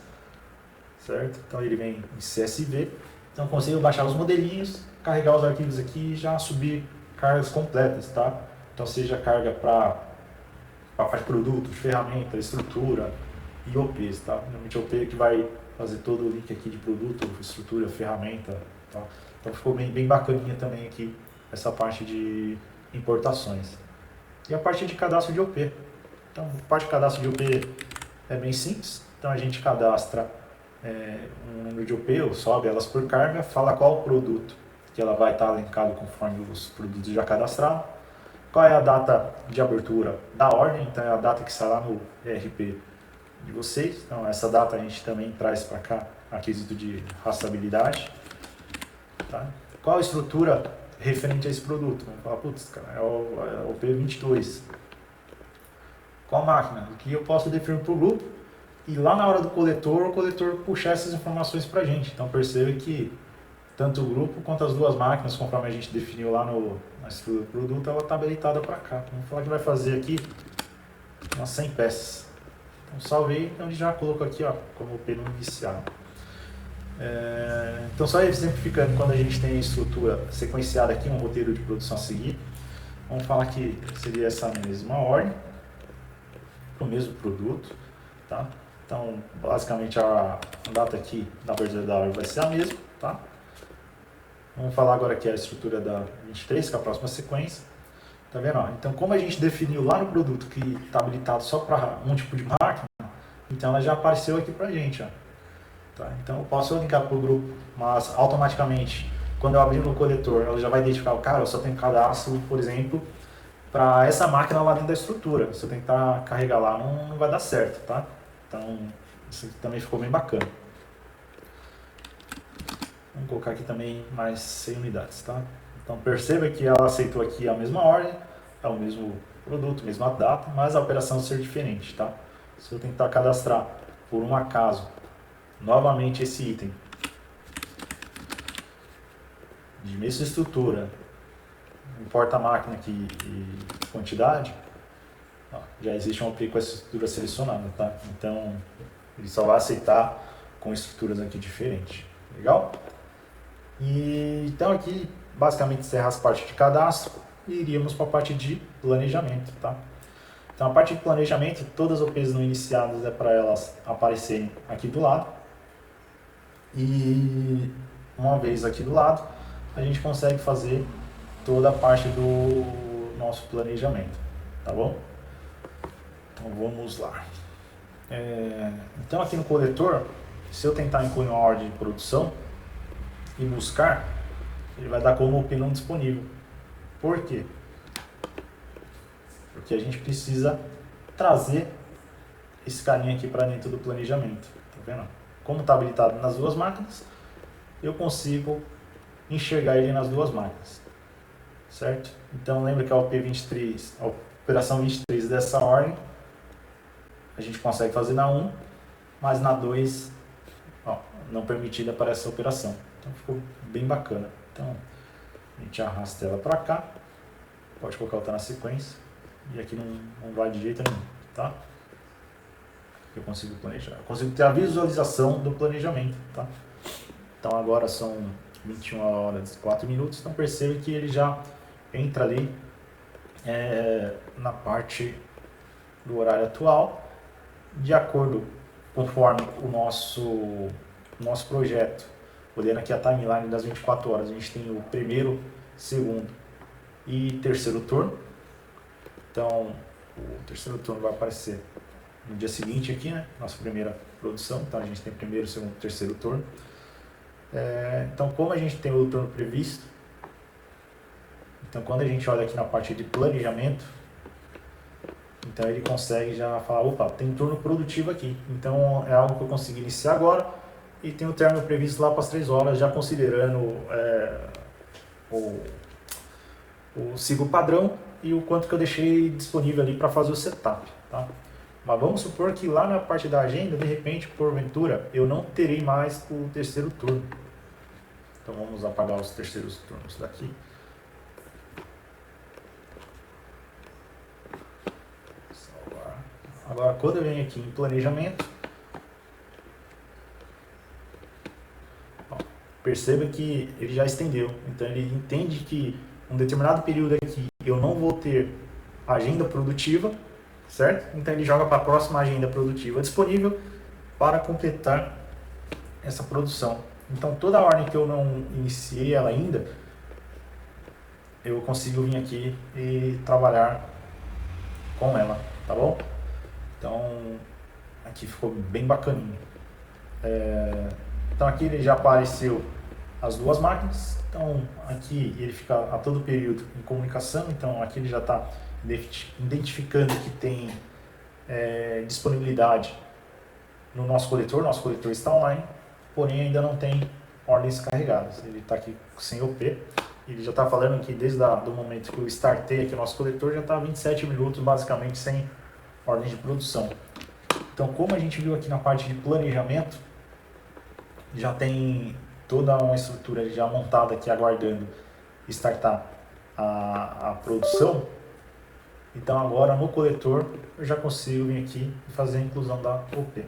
certo? Então ele vem em CSV, então eu consigo baixar os modelinhos, carregar os arquivos aqui e já subir cargas completas, tá? Então seja carga para parte de produto, ferramenta, estrutura e OPs, tá? Normalmente OP que vai fazer todo o link aqui de produto, estrutura, ferramenta, tá? Então ficou bem bacaninha também aqui essa parte de importações. E a parte de cadastro de OP. Então, a parte de cadastro de OP é bem simples. Então, a gente cadastra um número de OP, ou sobe elas por carga, fala qual o produto que ela vai estar linkado conforme os produtos já cadastrados. Qual é a data de abertura da ordem, então é a data que sai lá no ERP de vocês. Então, essa data a gente também traz para cá a quesito de rastreabilidade. Tá? Qual a estrutura referente a esse produto? Vamos falar, putz, cara, é o P22. Qual máquina? Que eu posso definir para o grupo e lá na hora do coletor, o coletor puxar essas informações para a gente. Então percebe que tanto o grupo quanto as duas máquinas, conforme a gente definiu lá na estrutura do produto, ela está habilitada para cá. Vamos falar que vai fazer aqui umas 100 peças. Então salvei, então a gente já colocou aqui como o P no inicial. Então só exemplificando, quando a gente tem a estrutura sequenciada aqui, um roteiro de produção a seguir, vamos falar que seria essa mesma ordem, o mesmo produto, tá? Então basicamente a data aqui da abertura da ordem vai ser a mesma, tá? Vamos falar agora aqui a estrutura da 23, que é a próxima sequência, tá vendo? Então como a gente definiu lá no produto que está habilitado só para um tipo de máquina, então ela já apareceu aqui pra gente, ó. Tá? Então eu posso linkar para o grupo, mas automaticamente, quando eu abrir no coletor, ela já vai identificar o cara, eu só tenho cadastro, por exemplo, para essa máquina lá dentro da estrutura. Se eu tentar carregar lá, não vai dar certo, tá? Então, isso aqui também ficou bem bacana. Vamos colocar aqui também mais 100 unidades, tá? Então perceba que ela aceitou aqui a mesma ordem, é o mesmo produto, mesma data, mas a operação ser diferente, tá? Se eu tentar cadastrar por um acaso novamente esse item de mesma estrutura, importa a máquina aqui e quantidade, ó, já existe um OP com a estrutura selecionada, tá? Então ele só vai aceitar com estruturas aqui diferentes, legal? E então aqui basicamente encerra as partes de cadastro e iríamos para a parte de planejamento, tá? Então a parte de planejamento, todas as OPs não iniciadas é para elas aparecerem aqui do lado. E uma vez aqui do lado, a gente consegue fazer toda a parte do nosso planejamento, tá bom? Então vamos lá. Então aqui no coletor, se eu tentar incluir uma ordem de produção e buscar, ele vai dar como OP não disponível. Por quê? Porque a gente precisa trazer esse carinha aqui para dentro do planejamento, tá vendo? Como está habilitado nas duas máquinas, eu consigo enxergar ele nas duas máquinas, certo? Então lembra que a OP23, a operação 23 dessa ordem, a gente consegue fazer na 1, mas na 2, ó, não permitida para essa operação. Então ficou bem bacana. Então a gente arrasta ela para cá, pode colocar outra na sequência, e aqui não vai de jeito nenhum, tá? Eu consigo planejar, eu consigo ter a visualização do planejamento, tá? Então agora são 21 horas e 4 minutos, então percebe que ele já entra ali na parte do horário atual, de acordo conforme o nosso projeto. Olhando aqui a timeline das 24 horas, a gente tem o primeiro, segundo e terceiro turno. Então o terceiro turno vai aparecer no dia seguinte aqui, né? Nossa primeira produção, então a gente tem primeiro, segundo e terceiro turno. Então como a gente tem o turno previsto, então quando a gente olha aqui na parte de planejamento, então ele consegue já falar, opa, tem um turno produtivo aqui, então é algo que eu consigo iniciar agora e tem o término previsto lá para as 3 horas, já considerando o ciclo padrão e o quanto que eu deixei disponível ali para fazer o setup, tá? Mas vamos supor que lá na parte da agenda, de repente, porventura, eu não terei mais o terceiro turno. Então vamos apagar os terceiros turnos daqui. Salvar. Agora, quando eu venho aqui em planejamento, ó, perceba que ele já estendeu. Então ele entende que um determinado período aqui eu não vou ter agenda produtiva, certo? Então ele joga para a próxima agenda produtiva disponível para completar essa produção. Então toda a ordem que eu não iniciei ela ainda, eu consigo vir aqui e trabalhar com ela, tá bom? Então aqui ficou bem bacaninho. Então aqui ele já apareceu as duas máquinas. Então aqui ele fica a todo período em comunicação. Então aqui ele já está identificando que tem disponibilidade no nosso coletor está online, porém ainda não tem ordens carregadas, ele está aqui sem OP, ele já está falando que desde o momento que eu startei aqui o nosso coletor já está 27 minutos basicamente sem ordem de produção. Então como a gente viu aqui na parte de planejamento, já tem toda uma estrutura já montada aqui aguardando startar a produção. Então agora no coletor eu já consigo vir aqui e fazer a inclusão da OP.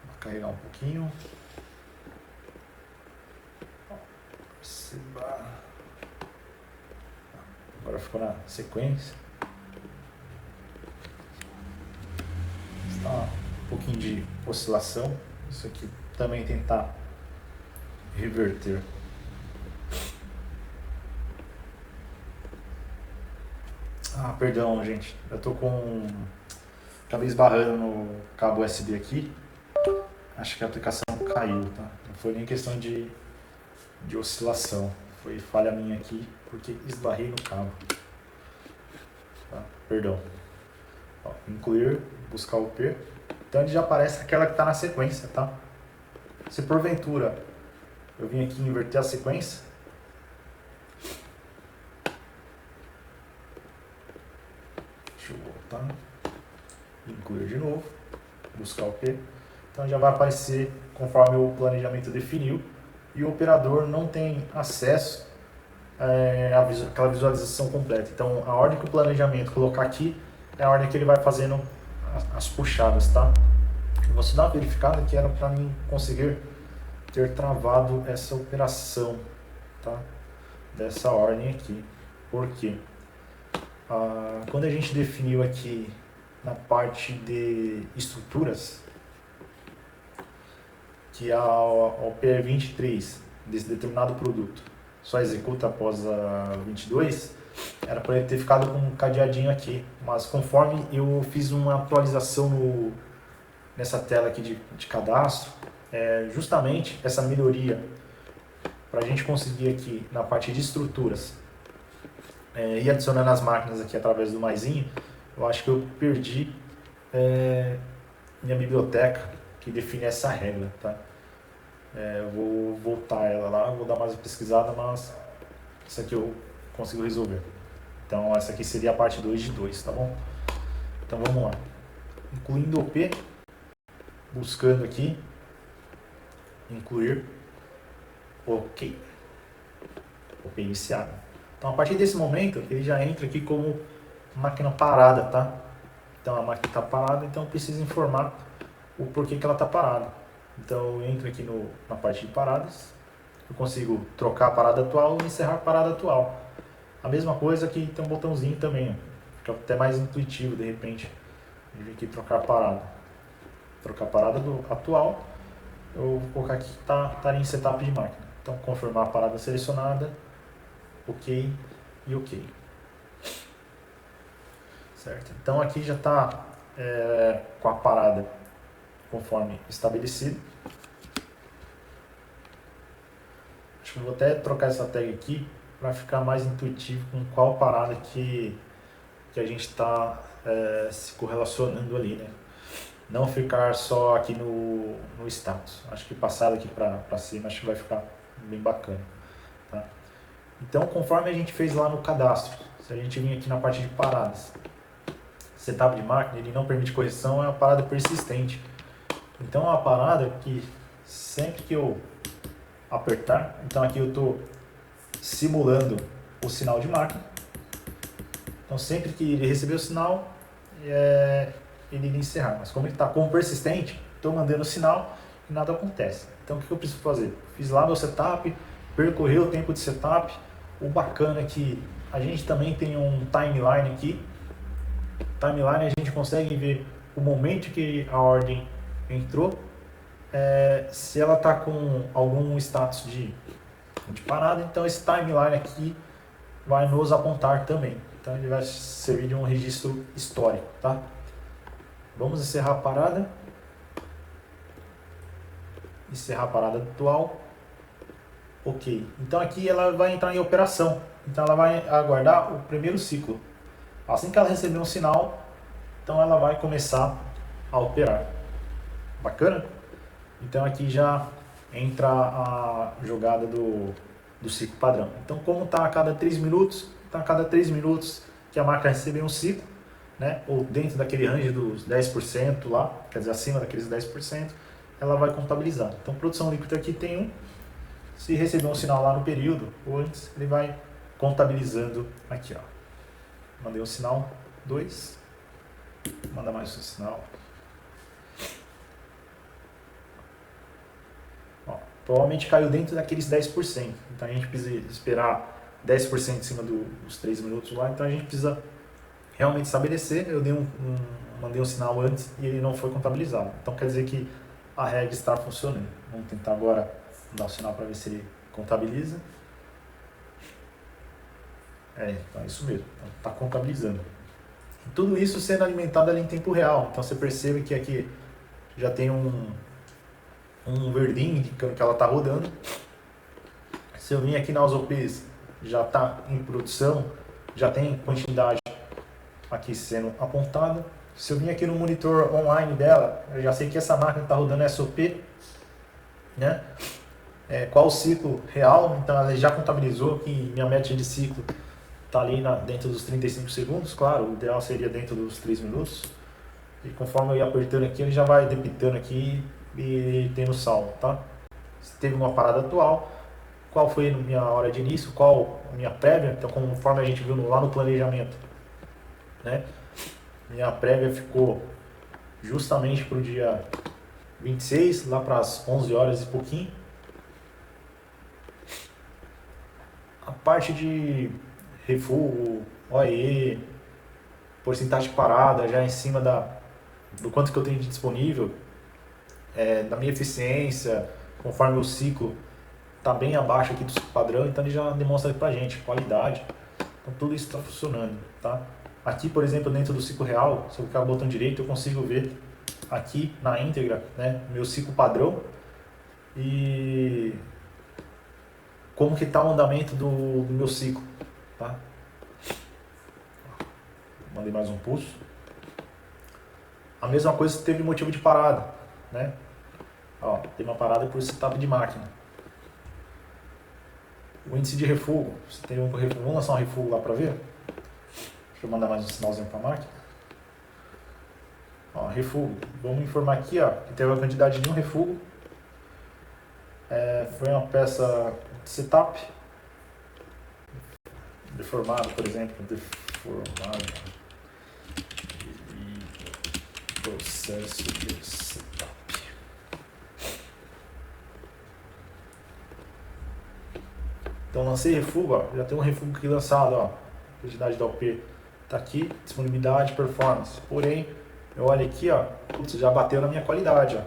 Vou carregar um pouquinho. Agora ficou na sequência. Está um pouquinho de oscilação. Isso aqui também tentar reverter. Perdão, gente. Eu tô com... Acabei esbarrando no cabo USB aqui. Acho que a aplicação caiu, tá? Não foi nem questão de oscilação. Foi falha minha aqui, porque esbarrei no cabo. Tá? Perdão. Ó, incluir, buscar o P. Então ele já aparece aquela que está na sequência, tá? Se porventura eu vim aqui inverter a sequência, deixa eu voltar, incluir de novo, buscar o P. Então já vai aparecer conforme o planejamento definiu e o operador não tem acesso àquela visualização completa. Então a ordem que o planejamento colocar aqui é a ordem que ele vai fazendo as puxadas, tá? Eu vou só dar uma verificada que era para mim conseguir ter travado essa operação, tá? Dessa ordem aqui. Por quê? Quando a gente definiu aqui na parte de estruturas, que a OPR 23 desse determinado produto só executa após a 22, era para ele ter ficado com um cadeadinho aqui, mas conforme eu fiz uma atualização nessa tela aqui de cadastro, justamente essa melhoria para a gente conseguir aqui na parte de estruturas ir adicionando as máquinas aqui através do maisinho, eu acho que eu perdi minha biblioteca que define essa regra, tá? Eu vou voltar ela lá, vou dar mais uma pesquisada, mas isso aqui eu consigo resolver. Então essa aqui seria a parte 2 de 2, tá bom? Então vamos lá. Incluindo o P, buscando aqui, incluir, OK. OK iniciado. Então a partir desse momento ele já entra aqui como máquina parada, tá? Então a máquina está parada, então eu preciso informar o porquê que ela está parada. Então eu entro aqui na parte de paradas, eu consigo trocar a parada atual e encerrar a parada atual. A mesma coisa que tem um botãozinho também, ó. Fica até mais intuitivo de repente. Eu vim aqui trocar a parada. Trocar a parada do atual, eu vou colocar aqui que está em setup de máquina. Então confirmar a parada selecionada, OK e OK. Certo? Então aqui já está com a parada conforme estabelecido. Acho que eu vou até trocar essa tag aqui para ficar mais intuitivo com qual parada que a gente está se correlacionando ali, né? Não ficar só aqui no status. Acho que passar aqui para cima, acho que vai ficar bem bacana, tá? Então, conforme a gente fez lá no cadastro, se a gente vir aqui na parte de paradas, setup de máquina, ele não permite correção, é uma parada persistente. Então, é uma parada que sempre que eu apertar, então aqui eu estou simulando o sinal de máquina. Então, sempre que ele receber o sinal, ele iria encerrar. Mas como ele está como persistente, estou mandando o sinal e nada acontece. Então, o que eu preciso fazer? Fiz lá meu setup, percorri o tempo de setup. O bacana é que a gente também tem um timeline aqui. Timeline a gente consegue ver o momento que a ordem entrou, se ela está com algum status de parada, então esse timeline aqui vai nos apontar também. Então ele vai servir de um registro histórico, tá? Vamos encerrar a parada. Encerrar a parada atual. OK. Então aqui ela vai entrar em operação. Então ela vai aguardar o primeiro ciclo. Assim que ela receber um sinal, então ela vai começar a operar. Bacana? Então aqui já entra a jogada do ciclo padrão. Então como está a cada 3 minutos, então a cada 3 minutos que a máquina receber um ciclo, né, ou dentro daquele range dos 10% lá, quer dizer, acima daqueles 10%, ela vai contabilizar. Então produção líquida aqui tem 1, se receber um sinal lá no período, ou antes, ele vai contabilizando aqui, ó. Mandei um sinal 2, manda mais um sinal. Ó, provavelmente caiu dentro daqueles 10%, então a gente precisa esperar 10% em cima dos 3 minutos lá, então a gente precisa realmente estabelecer. Eu mandei um sinal antes e ele não foi contabilizado, então quer dizer que a regra está funcionando. Vamos tentar agora dar o sinal para ver se ele contabiliza. Então é isso mesmo, está contabilizando. E tudo isso sendo alimentado ali em tempo real, então você percebe que aqui já tem um verdinho indicando que ela está rodando. Se eu vim aqui nas OPs, já está em produção, já tem quantidade aqui sendo apontada. Se eu vim aqui no monitor online dela, eu já sei que essa máquina está rodando SOP, né? Qual o ciclo real, então ela já contabilizou que minha média de ciclo está ali dentro dos 35 segundos, claro, o ideal seria dentro dos 3 minutos. E conforme eu ir apertando aqui, ele já vai debitando aqui e tendo saldo, tá? Se teve uma parada atual, qual foi a minha hora de início, qual a minha prévia, então conforme a gente viu lá no planejamento, né? Minha prévia ficou justamente para o dia 26, lá para as 11 horas e pouquinho. A parte de refugo, OE, porcentagem de parada, já em cima do quanto que eu tenho de disponível, da minha eficiência, conforme o ciclo está bem abaixo aqui do ciclo padrão, então ele já demonstra para a gente qualidade. Então tudo isso está funcionando, tá? Aqui, por exemplo, dentro do ciclo real, se eu clicar no botão direito, eu consigo ver aqui na íntegra, né, meu ciclo padrão e como que está o andamento do meu ciclo, tá? Mandei mais um pulso. A mesma coisa teve motivo de parada, né? Ó, tem uma parada por setup de máquina. O índice de refugo, você tem refugo, vamos lançar um refugo lá para ver? Deixa eu mandar mais um sinalzinho para a máquina. Ó, refugo, vamos informar aqui, ó, que teve a quantidade de um refugo. Foi uma peça de setup. Deformado, por exemplo, deformado. E processo de setup. Então lancei refugo, ó, já tem um refugo aqui lançado, ó. A quantidade da OP está aqui, disponibilidade, performance. Porém, eu olho aqui, ó, putz, já bateu na minha qualidade, ó,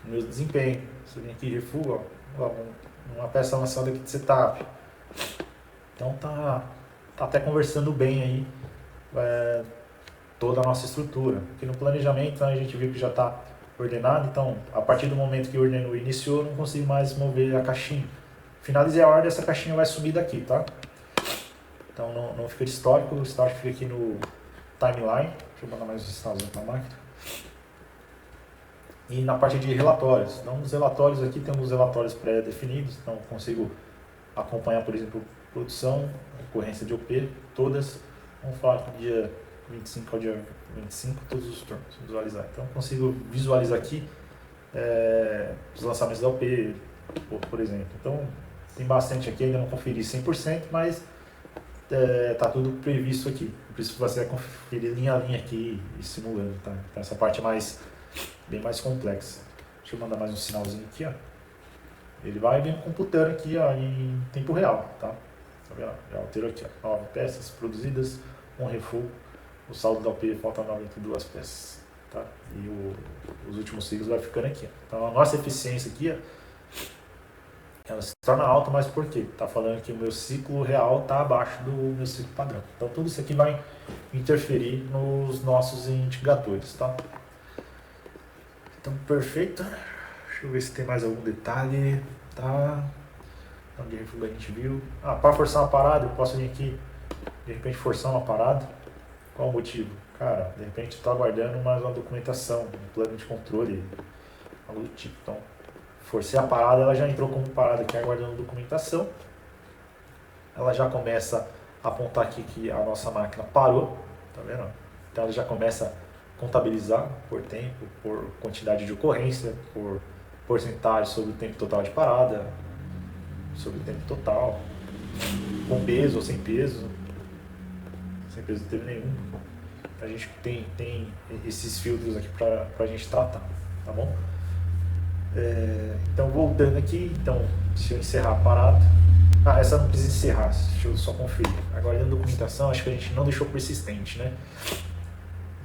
no meu desempenho. Se eu vim aqui refugo, ó, uma peça lançada aqui de setup. Então tá até conversando bem aí toda a nossa estrutura. Aqui no planejamento a gente viu que já está ordenado, então a partir do momento que o ordenou e iniciou, eu não consigo mais mover a caixinha. Finalizei a ordem, essa caixinha vai subir daqui, tá? Então não fica de histórico, o histórico fica aqui no timeline. Deixa eu mandar mais um sinalzinho para a máquina. E na parte de relatórios. Então os relatórios aqui tem uns relatórios pré-definidos, então consigo acompanhar, por exemplo, produção, ocorrência de OP, todas. Vamos falar do dia 25 ao dia 25, todos os turnos, visualizar. Então consigo visualizar aqui os lançamentos da OP, por exemplo. Então tem bastante aqui, ainda não conferi 100%, mas tá tudo previsto aqui. Por isso você vai conferir linha a linha aqui e simulando, tá? Então essa parte bem mais complexa. Deixa eu mandar mais um sinalzinho aqui, ó. Ele vai vir computando aqui, ó, em tempo real, tá? Tá vendo? Já alterou aqui, ó. 9 peças produzidas, um refugo. O saldo da OP falta 92 peças, tá? E os últimos ciclos vai ficando aqui, ó. Então a nossa eficiência aqui, ó, ela se torna alta, mas por quê? Tá falando que o meu ciclo real está abaixo do meu ciclo padrão. Então tudo isso aqui vai interferir nos nossos indicadores, tá? Então perfeito. Deixa eu ver se tem mais algum detalhe, tá? Então de refugo a gente viu. Para forçar uma parada, eu posso vir aqui, de repente forçar uma parada. Qual o motivo? Cara, de repente estou aguardando mais uma documentação, um plano de controle, algo do tipo. Então forcei a parada, ela já entrou como parada aqui aguardando documentação. Ela já começa a apontar aqui que a nossa máquina parou, tá vendo? Então ela já começa a contabilizar por tempo, por quantidade de ocorrência, por porcentagem sobre o tempo total de parada, sobre o tempo total, com peso ou sem peso. Sem peso não teve nenhum. A gente tem esses filtros aqui para a gente tratar, tá bom? Então voltando aqui, então se eu encerrar a parada, essa não precisa encerrar, deixa eu só conferir. Agora na documentação, acho que a gente não deixou persistente, né?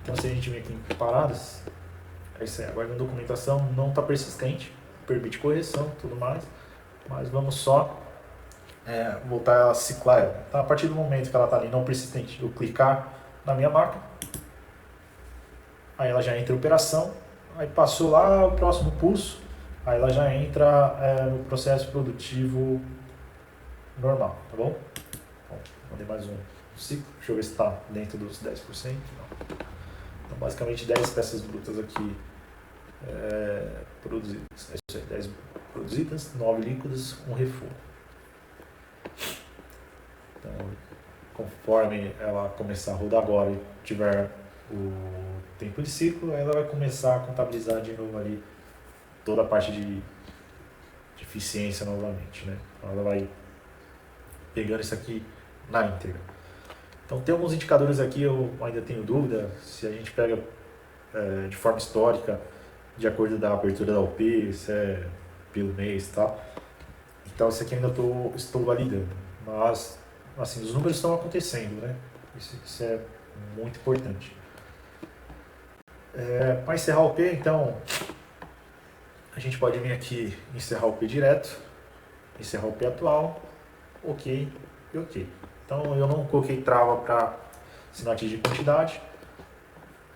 Então se a gente vir aqui em paradas, é isso aí. Agora na documentação não está persistente, permite correção e tudo mais, mas vamos só voltar a ciclar ela. Então a partir do momento que ela está ali não persistente, eu clicar na minha máquina, aí ela já entra em operação, aí passou lá o próximo pulso, aí ela já entra no processo produtivo normal, tá bom? Bom, mandei mais um ciclo, deixa eu ver se está dentro dos 10%. Não. Então, basicamente 10 peças brutas aqui produzidas. É isso aí, 10 produzidas, 9 líquidas, um refugo. Então, conforme ela começar a rodar agora e tiver o tempo de ciclo, ela vai começar a contabilizar de novo ali toda a parte de eficiência novamente, né? Então ela vai pegando isso aqui na íntegra. Então tem alguns indicadores aqui, eu ainda tenho dúvida se a gente pega de forma histórica, de acordo da abertura da UP, se é pelo mês e tal. Então isso aqui ainda estou validando, mas assim, os números estão acontecendo, né? Isso é muito importante. Para encerrar o P, então, a gente pode vir aqui encerrar o P direto, encerrar o P atual, ok e ok. Então eu não coloquei trava para se não atingir quantidade,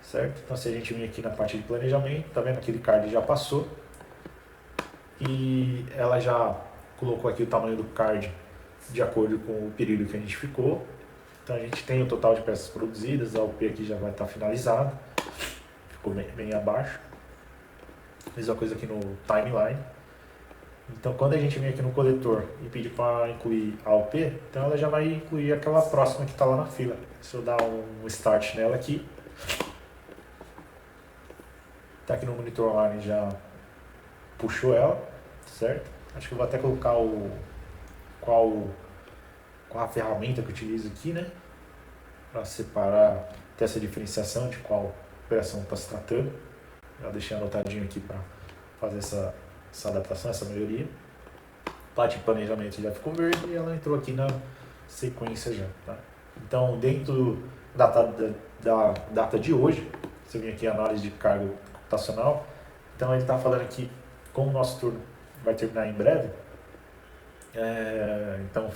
certo? Então se a gente vir aqui na parte de planejamento, tá vendo? Aquele card já passou e ela já colocou aqui o tamanho do card de acordo com o período que a gente ficou. Então a gente tem o total de peças produzidas, a UP aqui já vai estar finalizada, ficou bem abaixo. Mesma coisa aqui no timeline. Então quando a gente vem aqui no coletor e pedir para incluir a UP, então ela já vai incluir aquela próxima que está lá na fila. Se eu dar um start nela aqui, está aqui no monitor online, já puxou ela, certo? Acho que eu vou até colocar qual a ferramenta que eu utilizo aqui, né? Para separar, ter essa diferenciação de qual operação está se tratando. Já deixei anotadinho aqui para fazer essa adaptação, essa melhoria. Parte de planejamento já ficou verde e ela entrou aqui na sequência já. Tá? Então, dentro da data de hoje, você vem aqui análise de carga computacional. Então, ele está falando aqui como o nosso turno vai terminar em breve. Então,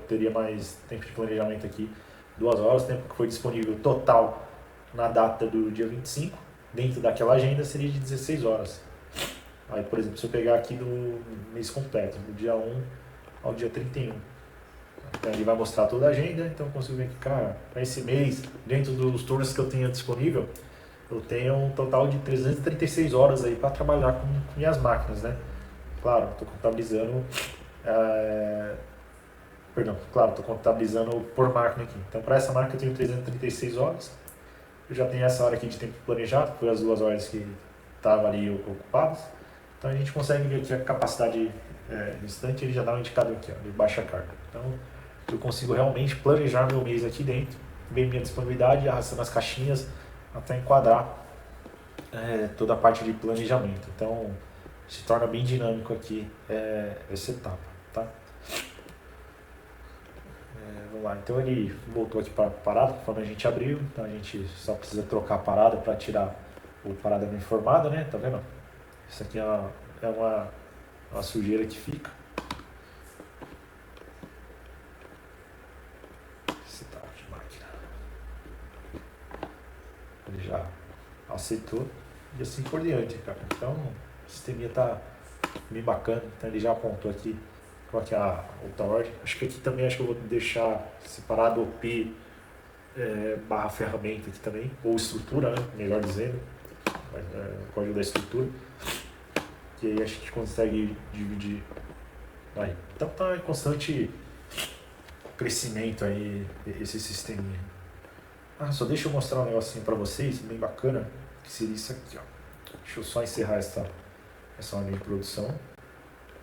teria mais tempo de planejamento aqui, 2 horas, tempo que foi disponível total na data do dia 25, dentro daquela agenda seria de 16 horas. Aí, por exemplo, se eu pegar aqui do mês completo, do dia 1 ao dia 31, então ele vai mostrar toda a agenda, então eu consigo ver que, cara, para esse mês, dentro dos turnos que eu tenho disponível, eu tenho um total de 336 horas aí para trabalhar com minhas máquinas, né? Claro, estou contabilizando estou contabilizando por máquina aqui. Então, para essa máquina eu tenho 336 horas. Eu já tenho essa hora aqui de tempo planejado, que foi as 2 horas que estavam ali ocupadas. Então, a gente consegue ver aqui a capacidade restante, ele já dá um indicador aqui, ó, de baixa carga. Então, eu consigo realmente planejar meu mês aqui dentro, ver minha disponibilidade, arrastando as caixinhas até enquadrar toda a parte de planejamento. Então, se torna bem dinâmico aqui essa etapa. Tá? Vamos lá, então ele voltou aqui para a parada, conforme a gente abriu, então a gente só precisa trocar a parada para tirar o parada não informada, né? Tá vendo? Isso aqui é uma sujeira que fica. Setup de máquina. Ele já aceitou e assim por diante, cara. Então o sisteminha tá bem bacana, então ele já apontou aqui qual que é a outra ordem. Acho que aqui também eu vou deixar separado o P barra ferramenta aqui também, ou estrutura, né? Melhor dizendo, o código da estrutura, que aí a gente consegue dividir aí. Então tá em constante crescimento aí esse sisteminha. Só deixa eu mostrar um negocinho para vocês, bem bacana, que seria isso aqui, ó. Deixa eu só encerrar essa ordem de produção,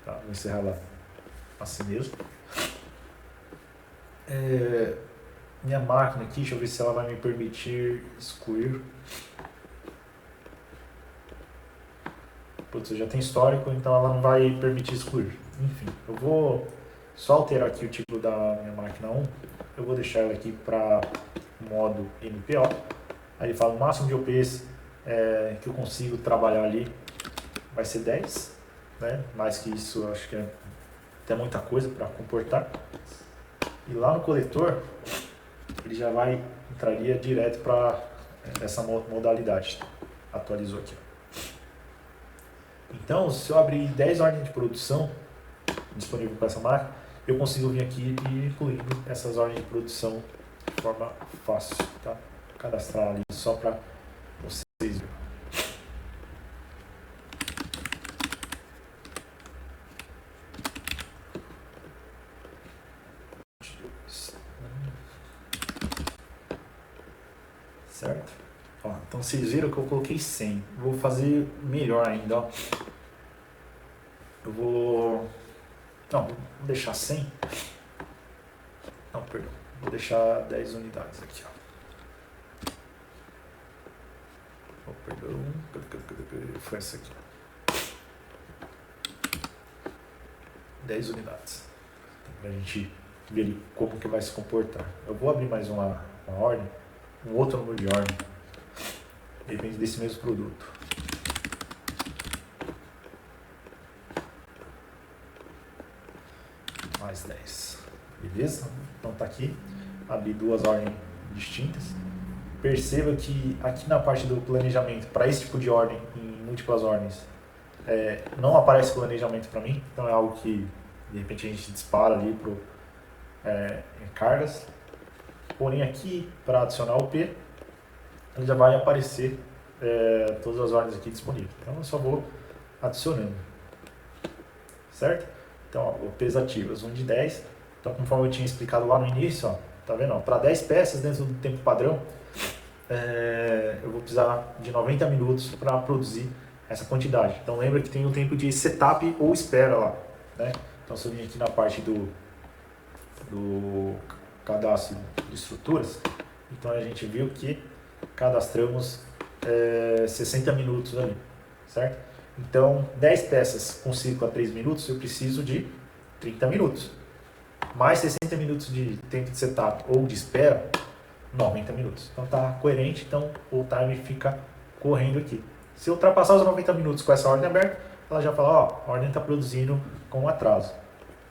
tá? Vou encerrar lá assim mesmo. Minha máquina aqui, deixa eu ver se ela vai me permitir excluir. Putz, já tem histórico, então ela não vai permitir excluir. Enfim, eu vou só alterar aqui o título da minha máquina 1. Eu vou deixar ela aqui para modo MPO. Aí ele fala o máximo de OPs que eu consigo trabalhar ali vai ser 10, né? Mais que isso, eu acho que é até muita coisa para comportar. E lá no coletor, ele já entraria direto para essa modalidade. Atualizou aqui. Então, se eu abrir 10 ordens de produção disponível para essa máquina, eu consigo vir aqui e incluindo essas ordens de produção de forma fácil, tá? Cadastrar ali só para vocês verem. Certo? Ó, então vocês viram que eu coloquei 100. Vou fazer melhor ainda, ó. Eu vou... Não, vou deixar 100. Não, perdão. Vou deixar 10 unidades aqui, ó. Oh, perdão. Foi essa aqui. 10 unidades. Então, pra gente ver ali como que vai se comportar. Eu vou abrir mais uma ordem, um outro número de ordem, depende desse mesmo produto. Mais 10. Beleza? Então tá aqui. Abri duas ordens distintas. Perceba que aqui na parte do planejamento, para esse tipo de ordem, em múltiplas ordens, não aparece planejamento para mim. Então é algo que de repente a gente dispara ali em cargas. Porém aqui, para adicionar o P, ele já vai aparecer todas as ordens aqui disponíveis. Então eu só vou adicionando. Certo? Então, ó, OPs ativas, 1 de 10. Então, conforme eu tinha explicado lá no início, ó, tá vendo? Para 10 peças dentro do tempo padrão, eu vou precisar de 90 minutos para produzir essa quantidade. Então, lembra que tem um tempo de setup ou espera lá, né? Então, se eu vim aqui na parte do cadastro de estruturas, então a gente viu que cadastramos 60 minutos ali, certo? Então, 10 peças com ciclo a 3 minutos, eu preciso de 30 minutos. Mais 60 minutos de tempo de setup ou de espera, 90 minutos. Então, está coerente, então o time fica correndo aqui. Se eu ultrapassar os 90 minutos com essa ordem aberta, ela já fala, ó, a ordem está produzindo com atraso.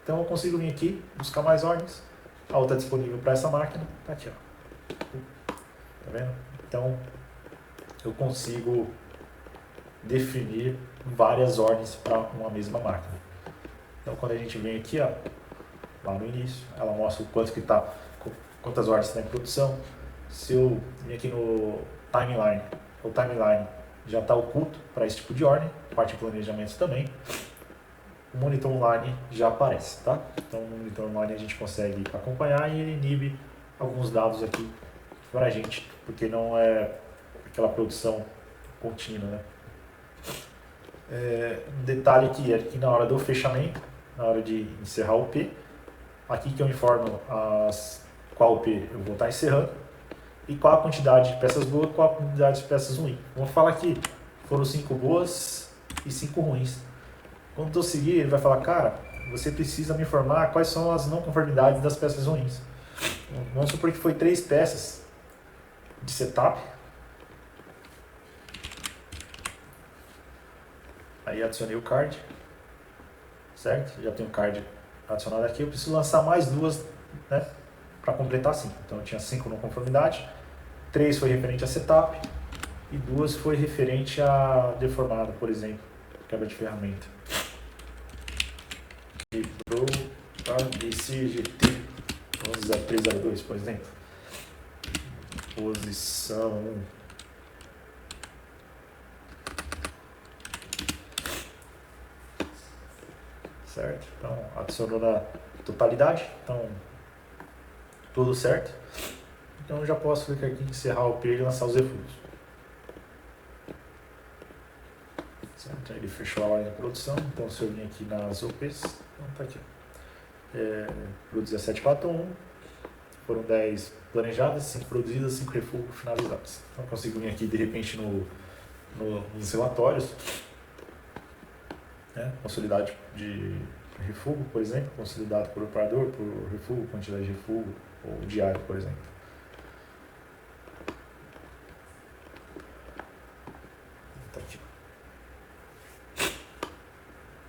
Então, eu consigo vir aqui, buscar mais ordens. A outra disponível para essa máquina, tá aqui, ó. Tá vendo? Então, eu consigo definir várias ordens para uma mesma máquina. Então, quando a gente vem aqui, ó, lá no início, ela mostra o quanto que tá, quantas ordens está em produção. Se eu vir aqui no timeline, o timeline já está oculto para esse tipo de ordem, parte de planejamento também. O monitor online já aparece, tá? Então, no monitor online a gente consegue acompanhar e ele inibe alguns dados aqui para a gente, porque não é aquela produção contínua, né? Um detalhe aqui é que na hora do fechamento, na hora de encerrar o P, aqui que eu informo qual P eu vou estar encerrando e qual a quantidade de peças boas, qual a quantidade de peças ruins. Vamos falar que foram 5 boas e 5 ruins. Quando eu seguir, ele vai falar, cara, você precisa me informar quais são as não conformidades das peças ruins. Vamos supor que foi 3 peças de setup. Aí adicionei o card, certo? Já tenho o card adicionado aqui. Eu preciso lançar mais 2, né, para completar 5. Então eu tinha 5 não conformidade, 3 foi referente a setup e 2 foi referente a deformado, por exemplo, quebra de ferramenta. Quebrou a DCGT 110302, por exemplo. Posição 1. Certo? Então, adicionou na totalidade. Então, tudo certo. Então, eu já posso clicar aqui em encerrar o P e lançar os refugos. Certo? Então, ele fechou a ordem de produção. Então, se eu vim aqui nas OPs, então tá aqui. Pro 1741, foram 10 planejadas, 5 produzidas, 5 refugos finalizados. Então, eu consigo vir aqui, de repente, nos relatórios. Consolidado de refúgio, por exemplo, consolidado por operador, por refúgio, quantidade de refúgio, ou diário, por exemplo. Tá aqui.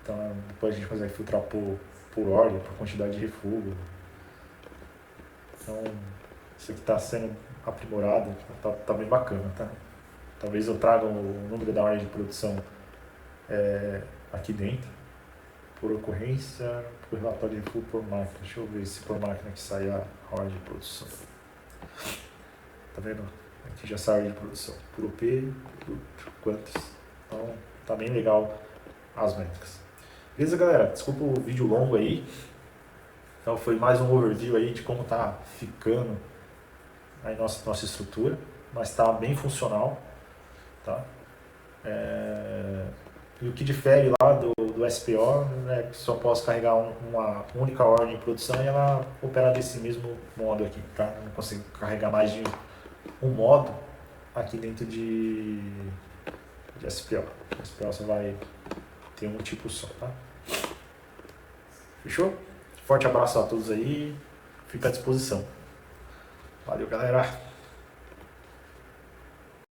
Então, depois a gente consegue filtrar por ordem, por quantidade de refúgio. Então, isso aqui está sendo aprimorado, tá bem bacana, tá? Talvez eu traga o número da ordem de produção aqui dentro, por ocorrência, o relatório de full por máquina. Deixa eu ver se por máquina que sai a ordem de produção. Tá vendo? Aqui já sai a ordem de produção. Por UP, por quantas. Então tá bem legal as métricas. Beleza, galera? Desculpa o vídeo longo aí. Então foi mais um overview aí de como tá ficando aí nossa estrutura. Mas tá bem funcional. Tá? E o que difere lá do SPO, né, que só posso carregar uma única ordem em produção e ela opera desse mesmo modo aqui, tá? Eu não consigo carregar mais de um modo aqui dentro de SPO. SPO você vai ter um tipo só, tá? Fechou? Forte abraço a todos aí, fica à disposição. Valeu, galera!